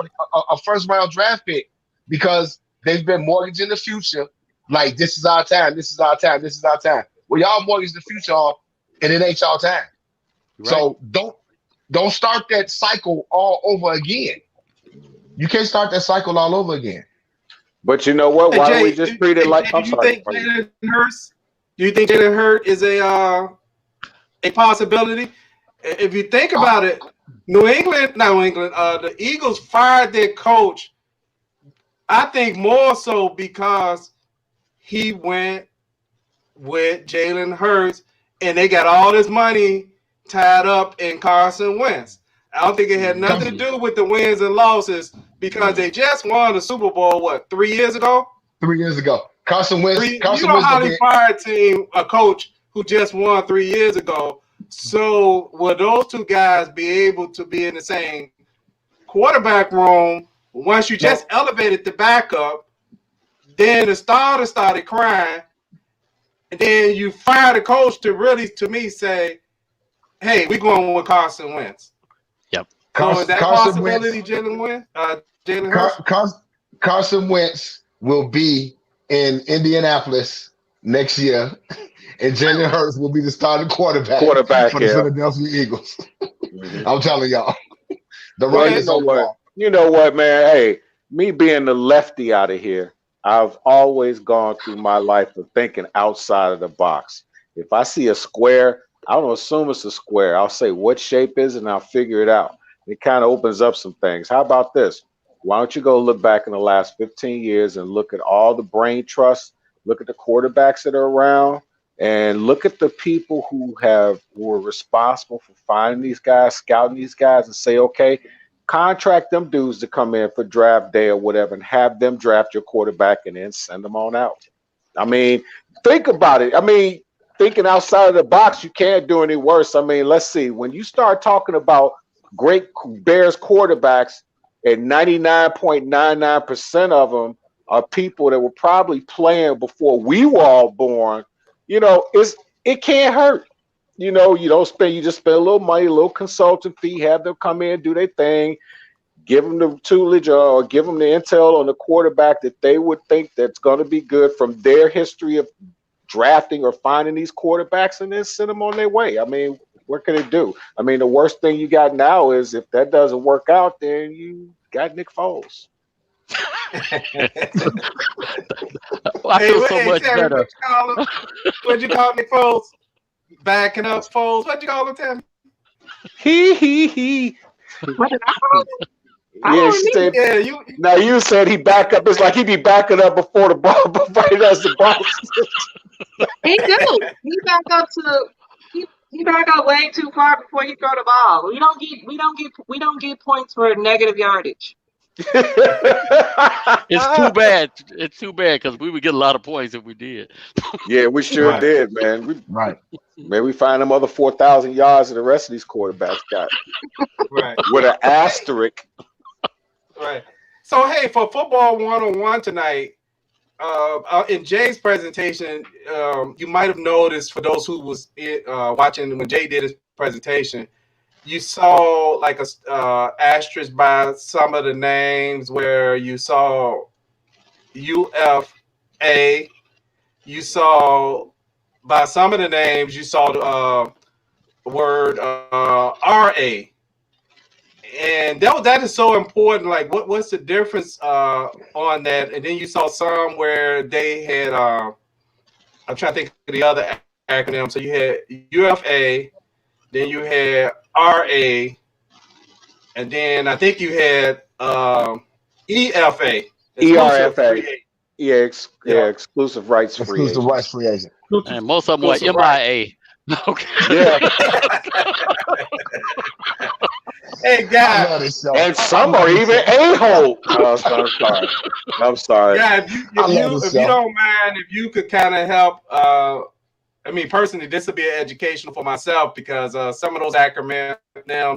S3: a first round draft pick because they've been mortgaging the future. Like, this is our time. This is our time. This is our time. Well, y'all mortgage the future off, and it ain't y'all time. Right. So don't start that cycle all over again. You can't start that cycle all over again.
S4: But you know what? Why don't we just treat it like? I'm sorry.
S1: Do you think Jalen Hurts is a possibility? If you think about it, the Eagles fired their coach. I think more so because he went with Jalen Hurts and they got all this money tied up in Carson Wentz. I don't think it had nothing to do with the wins and losses because they just won the Super Bowl, 3 years ago?
S3: 3 years ago. Carson Wentz.
S1: You know how they fired a coach who just won 3 years ago. So will those two guys be able to be in the same quarterback room? Once you just elevated the backup, then the starter started crying, and then you fired the coach to really, to me, say, hey, we're going with Carson Wentz.
S2: Yep.
S1: So is that possibility, Jalen Hurts?
S3: Carson Wentz will be in Indianapolis next year, and Jalen Hurts will be the starting quarterback for the Philadelphia Eagles. I'm telling y'all. The right is over.
S4: You know what, man? Hey, me being the lefty out of here, I've always gone through my life of thinking outside of the box. If I see a square, I don't assume it's a square. I'll say what shape is it, and I'll figure it out. It kind of opens up some things. How about this? Why don't you go look back in the last 15 years and look at all the brain trusts, look at the quarterbacks that are around, and look at the people who were responsible for finding these guys, scouting these guys, and say, okay, contract them dudes to come in for draft day or whatever, and have them draft your quarterback and then send them on out. I mean, think about it. I mean, thinking outside of the box, you can't do any worse. I mean, let's see. When you start talking about great Bears quarterbacks, and 99.99% of them are people that were probably playing before we were all born, it can't hurt. You just spend a little money, a little consulting fee, have them come in, do their thing, give them the tutelage or give them the intel on the quarterback that they would think that's going to be good from their history of drafting or finding these quarterbacks, and then send them on their way. I mean, what can it do? I mean, the worst thing you got now is if that doesn't work out, then you got Nick Foles.
S2: I feel so much
S1: Terry,
S2: better.
S1: What'd you call Nick Foles? Backing up Foles. What'd you call him, Tim?
S4: He.
S5: What did I call him?
S4: Yeah, she said.
S1: Yeah,
S4: Now you said he back up. It's like he be backing up before the ball, before he does the ball.
S5: He do. He back up way too far before he throw the ball. We don't get points for negative yardage.
S2: It's too bad. It's too bad because we would get a lot of points if we did.
S4: Yeah, we sure
S1: Right.
S4: did, man.
S3: Right.
S4: Maybe we find them other 4,000 yards that the rest of these quarterbacks got
S1: right,
S4: with an asterisk.
S1: right. So hey, for football 101 tonight, in Jay's presentation, you might have noticed for those who was watching when Jay did his presentation, you saw like a asterisk by some of the names where you saw UFA. You saw by some of the names you saw the word RA, and that is so important. Like, what's the difference on that? And then you saw some where they had. I'm trying to think of the other acronym. So you had UFA, then you had RA, and then I think you had EFA.
S4: ERFA. Yeah,
S1: Yeah.
S4: exclusive rights free
S3: Exclusive
S4: agent.
S3: rights free agent.
S2: And most of them were
S1: Exclusive rights.
S2: MIA. Okay.
S4: Yeah,
S1: Hey
S3: I
S1: guys,
S3: love this show.
S4: and some are even a-hole. I'm sorry. I'm sorry.
S1: yeah,
S3: I love this
S1: if you
S3: show.
S1: don't mind, if you could kind of help. I mean, personally, this would be educational for myself because some of those acronyms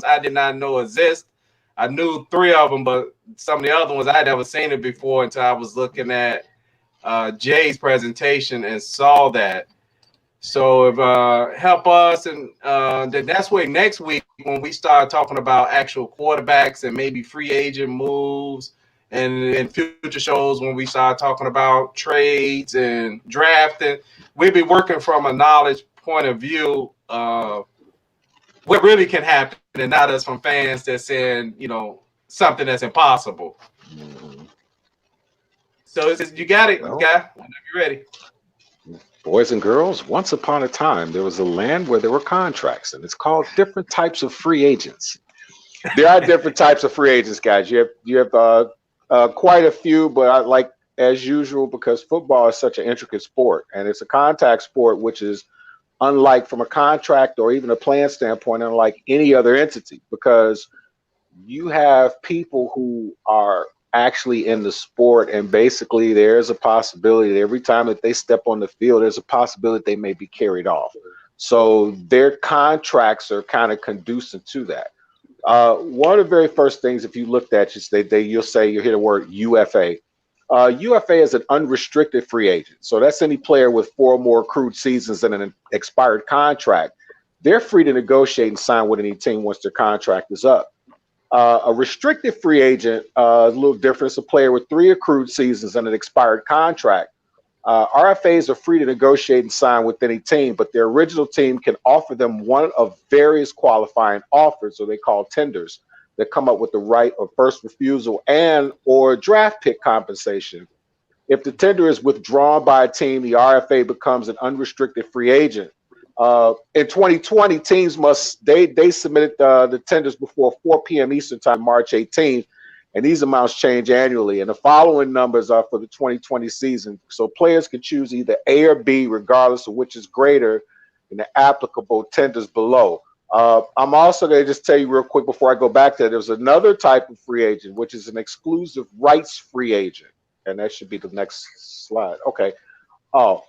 S1: I did not know exist. I knew 3 of them, but some of the other ones I had never seen it before until I was looking at Jay's presentation and saw that. So if help us, and then that's where next week when we start talking about actual quarterbacks and maybe free agent moves, and in future shows when we start talking about trades and drafting, we'll be working from a knowledge point of view of what really can happen, and not us from fans that's saying something that's impossible. So you got it,
S4: Well,
S1: guy. Whenever you're ready.
S4: boys and girls, once upon a time, there was a land where there were contracts, and it's called different types of free agents. There are different types of free agents, guys. You have quite a few, but I like, as usual, because football is such an intricate sport, and it's a contact sport, which is unlike from a contract or even a plan standpoint, unlike any other entity, because you have people who are actually in the sport, and basically there's a possibility that every time that they step on the field, there's a possibility they may be carried off. So their contracts are kind of conducive to that. One of the very first things, if you looked at, you'll hear the word UFA. UFA is an unrestricted free agent. So that's any player with 4 more accrued seasons and an expired contract. They're free to negotiate and sign with any team once their contract is up. A restricted free agent is a little different. It's a player with 3 accrued seasons and an expired contract. RFAs are free to negotiate and sign with any team, but their original team can offer them one of various qualifying offers, or they call tenders, that come up with the right of first refusal and or draft pick compensation. If the tender is withdrawn by a team, the RFA becomes an unrestricted free agent. In 2020, teams they submitted the tenders before 4 p.m. Eastern time, March 18th, and these amounts change annually. And the following numbers are for the 2020 season. So players can choose either A or B, regardless of which is greater in the applicable tenders below. I'm also going to just tell you real quick before I go back there, there's another type of free agent, which is an exclusive rights free agent. And that should be the next slide. Okay. Oh,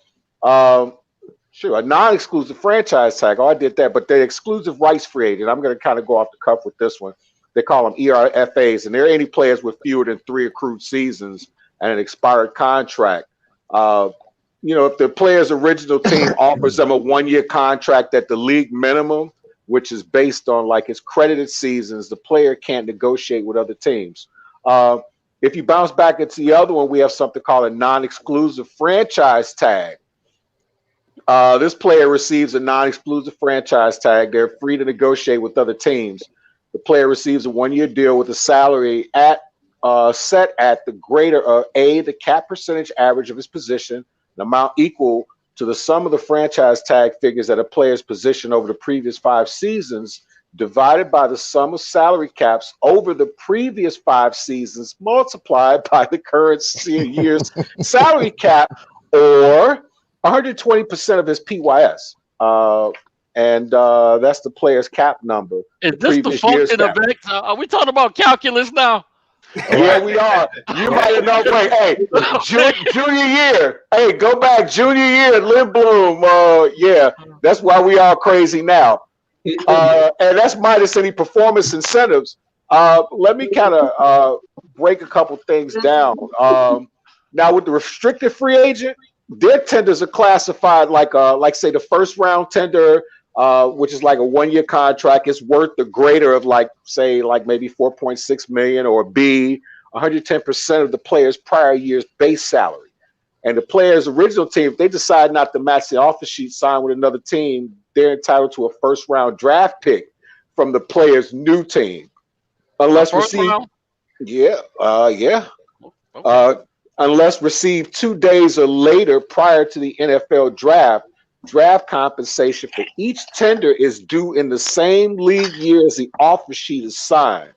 S4: sure. A non-exclusive franchise tag. Oh, I did that. But the exclusive rights free agent, I'm going to kind of go off the cuff with this one. They call them ERFAs, and they're any players with fewer than 3 accrued seasons and an expired contract. If the player's original team offers them a 1-year contract at the league minimum, which is based on like his credited seasons, the player can't negotiate with other teams. If you bounce back into the other one, we have something called a non-exclusive franchise tag. This player receives a non-exclusive franchise tag. They're free to negotiate with other teams. The player receives a 1-year deal with a salary set at the greater of A, the cap percentage average of his position, an amount equal to the sum of the franchise tag figures at a player's position over the previous 5 seasons, divided by the sum of salary caps over the previous 5 seasons, multiplied by the current year's salary cap, or 120% of his PYS. And that's the player's cap number.
S2: Is this the function of X? Are we talking about calculus now?
S4: Yeah, we are. You might have known. Wait, hey, junior year. Hey, go back, junior year, Lynn Bloom. Yeah, that's why we all crazy now. And that's minus any performance incentives. Let me kind of break a couple things down. Now, with the restricted free agent, their tenders are classified like say the first round tender, which is like a 1-year contract. It's worth the greater of maybe 4.6 million, or B, 110% of the player's prior year's base salary. And the player's original team, if they decide not to match the offer sheet signed with another team, they're entitled to a first round draft pick from the player's new team, unless received. Yeah. Unless received 2 days or later prior to the NFL draft. Draft compensation for each tender is due in the same league year as the offer sheet is signed.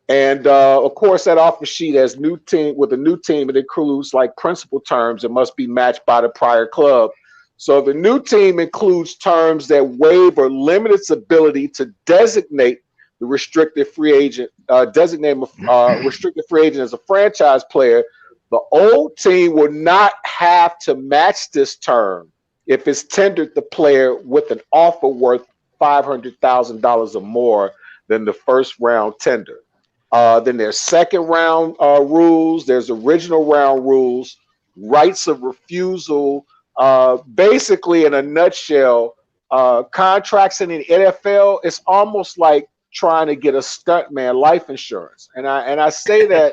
S4: And of course, that offer sheet has a new team, it includes like principal terms that must be matched by the prior club. So the new team includes terms that waive or limit its ability to designate the restricted free agent, restricted free agent as a franchise player. The old team will not have to match this term if it's tendered the player with an offer worth $500,000 or more than the first round tender. Then there's second round rules. There's original round rules, rights of refusal. Basically, in a nutshell, contracts in the NFL, it's almost like trying to get a stuntman life insurance. And I say that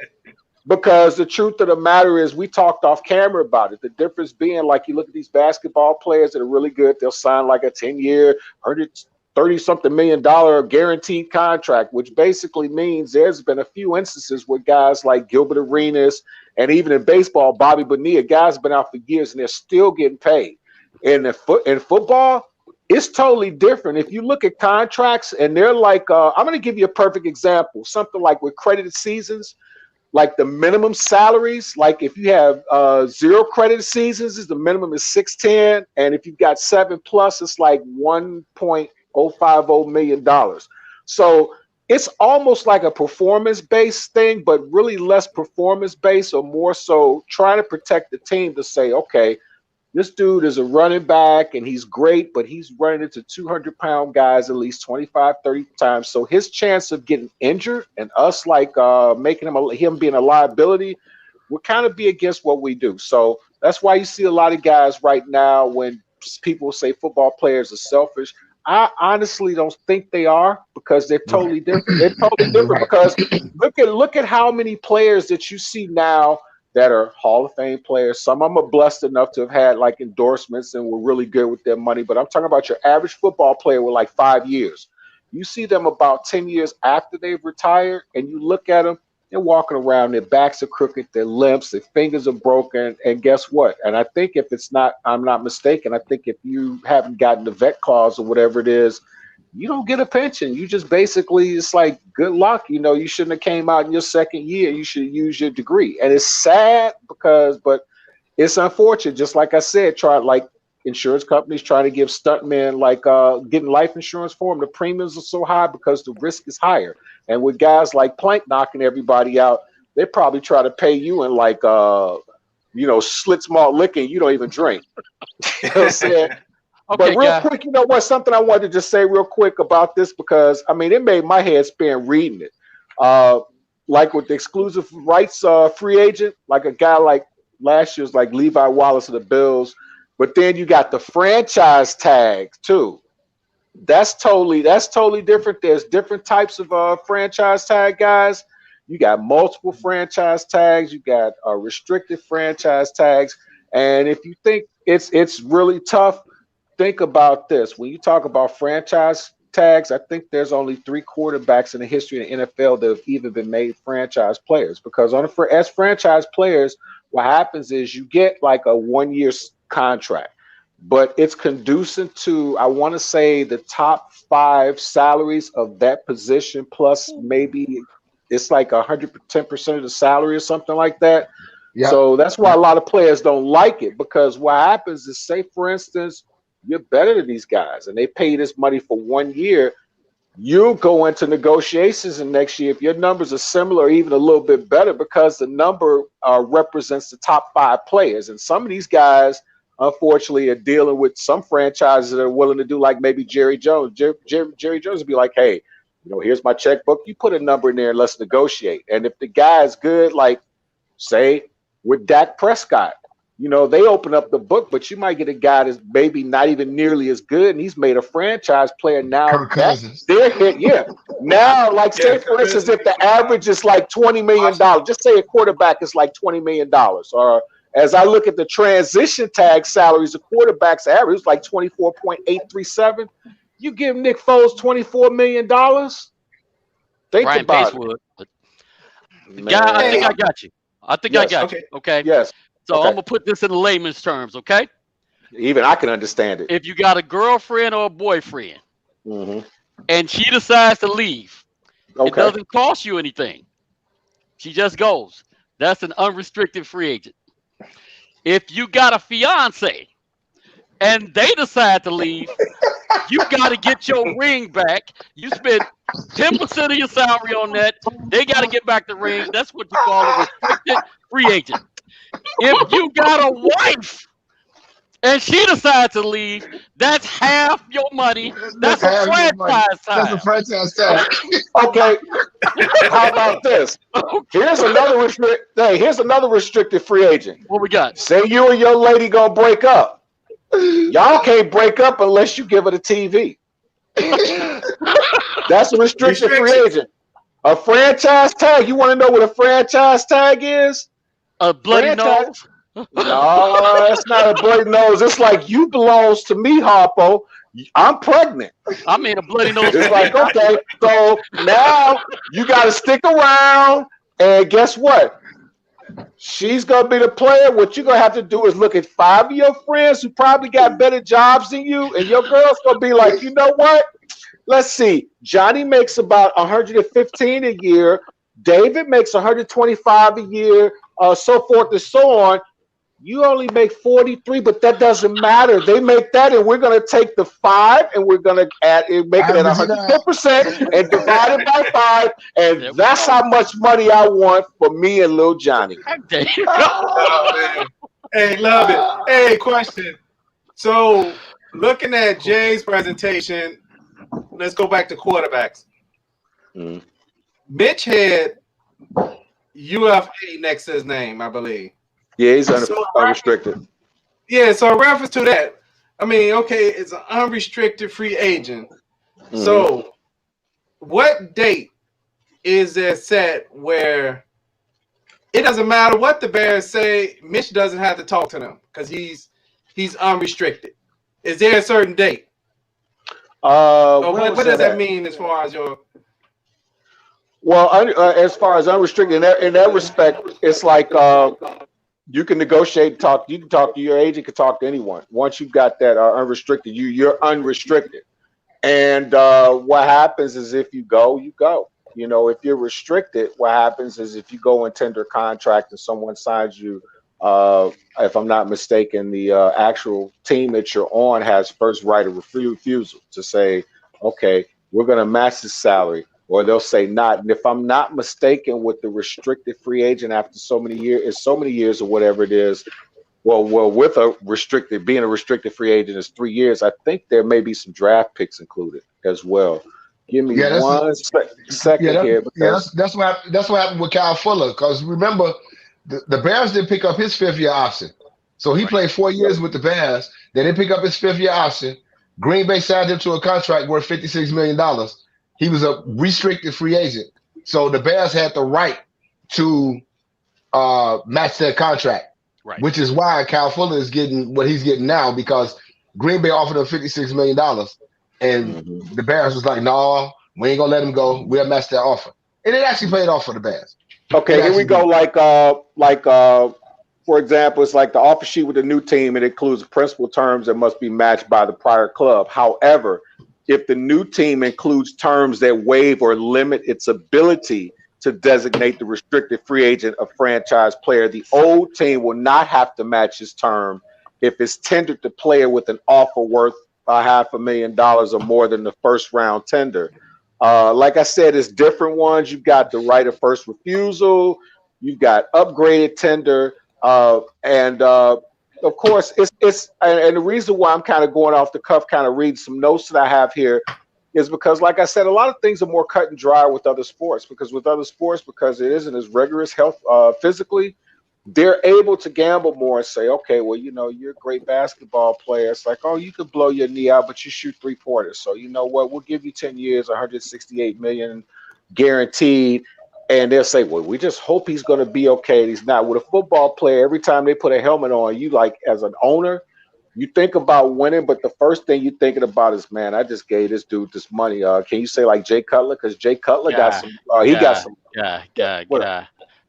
S4: because the truth of the matter is, we talked off camera about it. The difference being, like, you look at these basketball players that are really good, they'll sign like a 10-year, $130-something million guaranteed contract, which basically means there's been a few instances where guys like Gilbert Arenas, and even in baseball, Bobby Bonilla, guys have been out for years and they're still getting paid. And in football, it's totally different. If you look at contracts and they're like, I'm going to give you a perfect example, something like with credited seasons, like the minimum salaries, like if you have 0 credited seasons, the minimum is 610, and if you've got 7+, it's like $1.050 million. So it's almost like a performance-based thing, but really less performance-based, or more so trying to protect the team to say, okay, this dude is a running back and he's great, but he's running into 200-pound guys at least 25, 30 times. So his chance of getting injured and us like making him being a liability would kind of be against what we do. So that's why you see a lot of guys right now when people say football players are selfish. I honestly don't think they are, because they're totally different. They're totally different because look at how many players that you see now that are Hall of Fame players. Some of them are blessed enough to have had like endorsements and were really good with their money. But I'm talking about your average football player with like 5 years. You see them about 10 years after they've retired, and you look at them, they're walking around, their backs are crooked, their limbs, their fingers are broken. And guess what? And I think if it's not, I'm not mistaken, I think if you haven't gotten the vet clause or whatever it is, you don't get a pension. You just basically, it's like good luck. You know, you shouldn't have came out in your second year. You should use your degree. And it's sad but it's unfortunate. Just like I said, insurance companies try to give stuntmen getting life insurance for them. The premiums are so high because the risk is higher. And with guys like Plank knocking everybody out, they probably try to pay you in slit malt liquor you don't even drink. You know what I'm saying?
S2: Okay,
S4: but real quick, you know what? Something I wanted to just say real quick about this, because I mean, it made my head spin reading it. Like with the exclusive rights free agent, like a guy like last year's like Levi Wallace of the Bills, but then you got the franchise tag too. That's totally different. There's different types of franchise tag guys. You got multiple franchise tags. You got restricted franchise tags. And if you think it's really tough, think about this. When you talk about franchise tags, I think there's only 3 quarterbacks in the history of the NFL that have even been made franchise players. Because as franchise players, what happens is you get like a 1-year contract, but it's conducive to, I want to say, the top 5 salaries of that position, plus maybe it's like 110% of the salary or something like that. Yep. So that's why a lot of players don't like it, because what happens is, say for instance, you're better than these guys and they pay this money for 1 year. You'll go into negotiations in next year if your numbers are similar or even a little bit better, because the number represents the top 5 players. And some of these guys, unfortunately, are dealing with some franchises that are willing to do like maybe Jerry Jones. Jerry Jones would be like, hey, here's my checkbook. You put a number in there and let's negotiate. And if the guy is good, like say with Dak Prescott, they open up the book, but you might get a guy that's maybe not even nearly as good, and he's made a franchise player now. They're hit, yeah. Now, like say for instance, if the average is like $20 million, just say a quarterback is like $20 million, or as I look at the transition tag salaries, the quarterback's average is like 24.837. You give Nick Foles $24 million. Think
S2: Brian
S4: about
S2: Pace would. Guy, I think I got you. I got you. Okay.
S4: Yes.
S2: So I'm gonna put this in layman's terms, okay?
S4: Even I can understand it.
S2: If you got a girlfriend or a boyfriend, and she decides to leave, it doesn't cost you anything. She just goes. That's an unrestricted free agent. If you got a fiance and they decide to leave, you got to get your ring back. You spend 10% of your salary on that. They got to get back the ring. That's what you call a restricted free agent. If you got a wife and she decides to leave, that's half your money. That's a franchise tag.
S3: That's a franchise tag.
S4: Okay. How about this? Here's another restricted free agent.
S2: What we got?
S4: Say you and your lady gonna break up. Y'all can't break up unless you give her the TV. That's a restricted free agent. A franchise tag. You want to know what a franchise tag is?
S2: A bloody nose?
S4: No, it's not a bloody nose. It's like, you belongs to me, Harpo. I'm pregnant.
S2: I mean, a bloody nose.
S4: It's like, okay, so now you got to stick around, and guess what? She's going to be the player. What you're going to have to do is look at 5 of your friends who probably got better jobs than you, and your girl's going to be like, you know what? Let's see. Johnny makes about 115 a year. David makes 125 a year, so forth and so on. You only make 43, but that doesn't matter. They make that, and we're going to take the 5, and we're going to make it at 110% and divide it by 5, and that's how much money I want for me and Lil Johnny.
S1: Oh, man. Hey, love it. Hey, question. So, looking at Jay's presentation, let's go back to quarterbacks. Mitch had UFA next to his name, I believe.
S4: Yeah, he's unrestricted.
S1: Yeah, so in reference to that, I mean, okay, it's an unrestricted free agent. So what date is there set where it doesn't matter what the Bears say, Mitch doesn't have to talk to them because he's unrestricted? Is there a certain date? What does that mean as far as your...
S4: Well, as far as unrestricted, in that respect, it's like you can negotiate, you can talk to your agent, can talk to anyone. Once you've got that unrestricted, you're unrestricted. And what happens is if you go, you go. You know, if you're restricted, what happens is if you go and tender a contract and someone signs you, if I'm not mistaken, the actual team that you're on has first right of refusal to say, okay, we're going to match the salary, or they'll say not. And if I'm not mistaken, with the restricted free agent after so many years or whatever it is, well, with a restricted, being a restricted free agent is 3 years. I think there may be some draft picks included as well. Give me
S3: Yeah, that's
S4: one second here because
S3: that's what happened with Kyle Fuller. Because remember, the Bears didn't pick up his 5th year option, so he played 4 years with the Bears. They didn't pick up his 5th year option. Green Bay signed him to a contract worth $56 million. He was a restricted free agent, so the Bears had the right to match that contract.
S2: Right.
S3: Which is why Kyle Fuller is getting what he's getting now, because Green Bay offered him $56 million, and the Bears was like, "No, we ain't gonna let him go. We'll match that offer." And it actually paid off for the Bears.
S4: okay, here we go. For example, it's like the offer sheet with the new team. It includes principal terms that must be matched by the prior club. However, if the new team includes terms that waive or limit its ability to designate the restricted free agent a franchise player, the old team will not have to match his term if it's tendered to player with an offer worth $500,000 or more than the first round tender. Like I said, it's different ones. You've got the right of first refusal, you've got upgraded tender, and of course, it's and the reason why I'm kind of going off the cuff, kind of reading some notes that I have here, is because, like I said, a lot of things are more cut and dry with other sports. Because it isn't as rigorous health physically, they're able to gamble more and say, okay, well, you know, you're a great basketball player. It's like, oh, you could blow your knee out, but you shoot 3-pointers. So you know what? We'll give you 10 years, 168 million guaranteed. And they'll say, well, we just hope he's going to be okay. And he's not. With a football player, every time they put a helmet on, you, like, as an owner, you think about winning, but the first thing you're thinking about is, man, I just gave this dude this money. Can you say like Jay Cutler? Because Jay Cutler got some. Got some.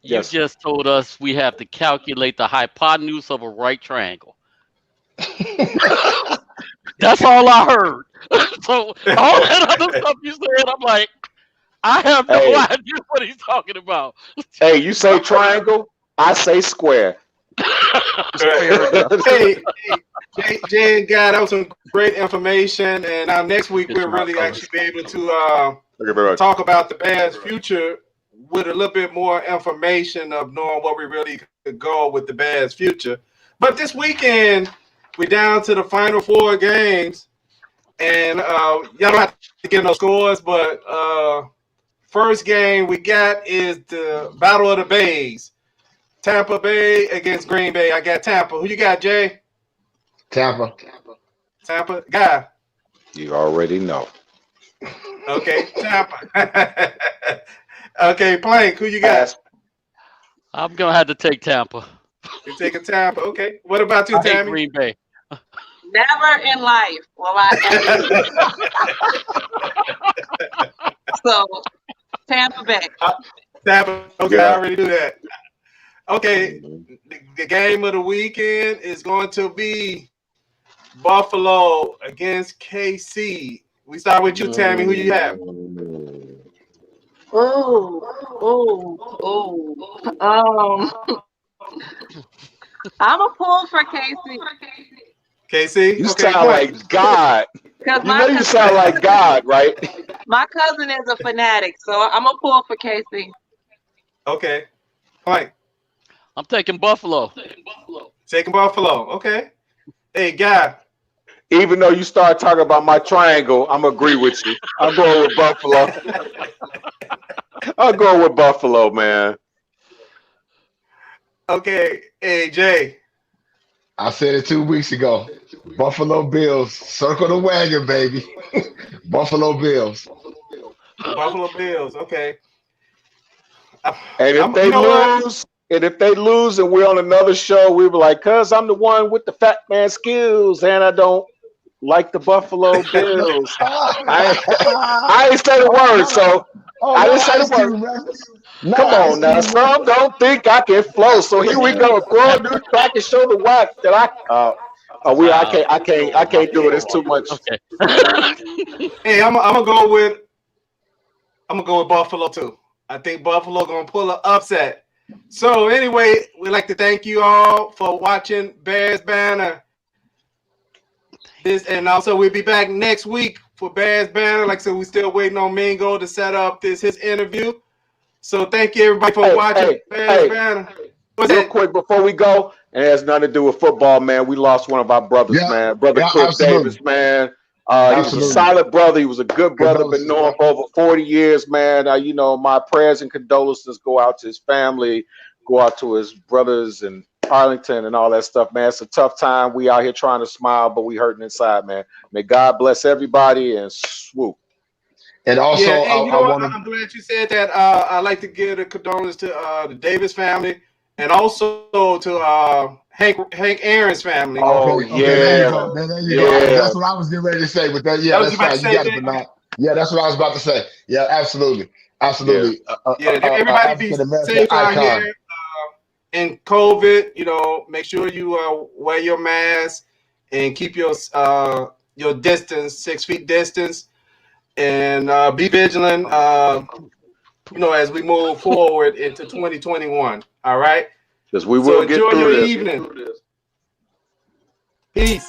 S2: You just told us we have to calculate the hypotenuse of a right triangle. That's all I heard. So all that other stuff you said, I'm like, I have no idea what he's talking about.
S4: Hey, you say triangle, I say square.
S1: Hey, Jay and Guy, that was some great information. And next week we'll really actually be able to talk about the Bears' future with a little bit more information of knowing what we really could go with the Bears' future. But this weekend, we're down to the final 4 games. And y'all don't have to get no scores, but first game we got is the Battle of the Bays. Tampa Bay against Green Bay. I got Tampa. Who you got, Jay?
S3: Tampa.
S1: Guy.
S4: You already know.
S1: Okay, Tampa. Okay, Plank. Who you got?
S2: I'm gonna have to take Tampa.
S1: You're taking Tampa. Okay. What about you, Tammy?
S2: Green Bay.
S5: Never in life will I ever. So, Tampa Bay.
S1: Tampa. Okay, I already knew that. Okay, the game of the weekend is going to be Buffalo against KC. We start with you, Tammy. Who you have?
S5: I'm a pull for KC.
S1: KC?
S4: You sound like God. You sound like God, right?
S5: My cousin is a fanatic, so I'm a pull for KC.
S1: Okay. Fine.
S2: I'm taking Buffalo.
S1: Taking Buffalo. Okay. Hey, Guy.
S4: Even though you start talking about my triangle, I'm agree with you. I'm going with Buffalo. I'm going with Buffalo, man.
S1: Okay. Hey, Jay.
S3: I said it 2 weeks ago. Buffalo Bills. Circle the wagon, baby. Buffalo Bills.
S1: Buffalo Bills. Okay.
S4: And if they lose and we're on another show, we were like, cuz I'm the one with the fat man skills and I don't like the Buffalo Bills. I ain't say the word, so I didn't say the word. Come on now. Some don't think I can flow. So here we go. Throw a new track and show the wax that I can't do it. It's too much.
S2: Okay.
S1: Hey, I'm gonna go with Buffalo too. I think Buffalo gonna pull an upset. So anyway, we'd like to thank you all for watching Bears Banner. And also we'll be back next week for Bears Banner. Like I said, we're still waiting on Mingo to set up his interview. So thank you everybody for watching Bears Banner.
S4: Real quick before we go, and it has nothing to do with football, man. We lost one of our brothers, man. Brother Cliff Davis, man. He was a solid brother. He was a good brother. Been knowing for over 40 years, man. You know, my prayers and condolences go out to his family, go out to his brothers and Arlington and all that stuff, man. It's a tough time. We out here trying to smile, but we hurting inside, man. May God bless everybody and swoop.
S3: And also,
S1: I'm glad you said that. I'd like to give a condolence to the Davis family and also to Hank Aaron's family.
S4: Oh,
S3: okay, there you go. There you go. That's what I was getting ready to say. But that's fine. You got it, but not. Yeah, that's what I was about to say. Yeah, absolutely.
S1: Everybody be safe out here. In COVID, you know, make sure you wear your mask and keep your distance, 6 feet distance, and be vigilant. You know, as we move forward into 2021. All right.
S4: Because we will get through this.
S1: Enjoy your evening. Peace.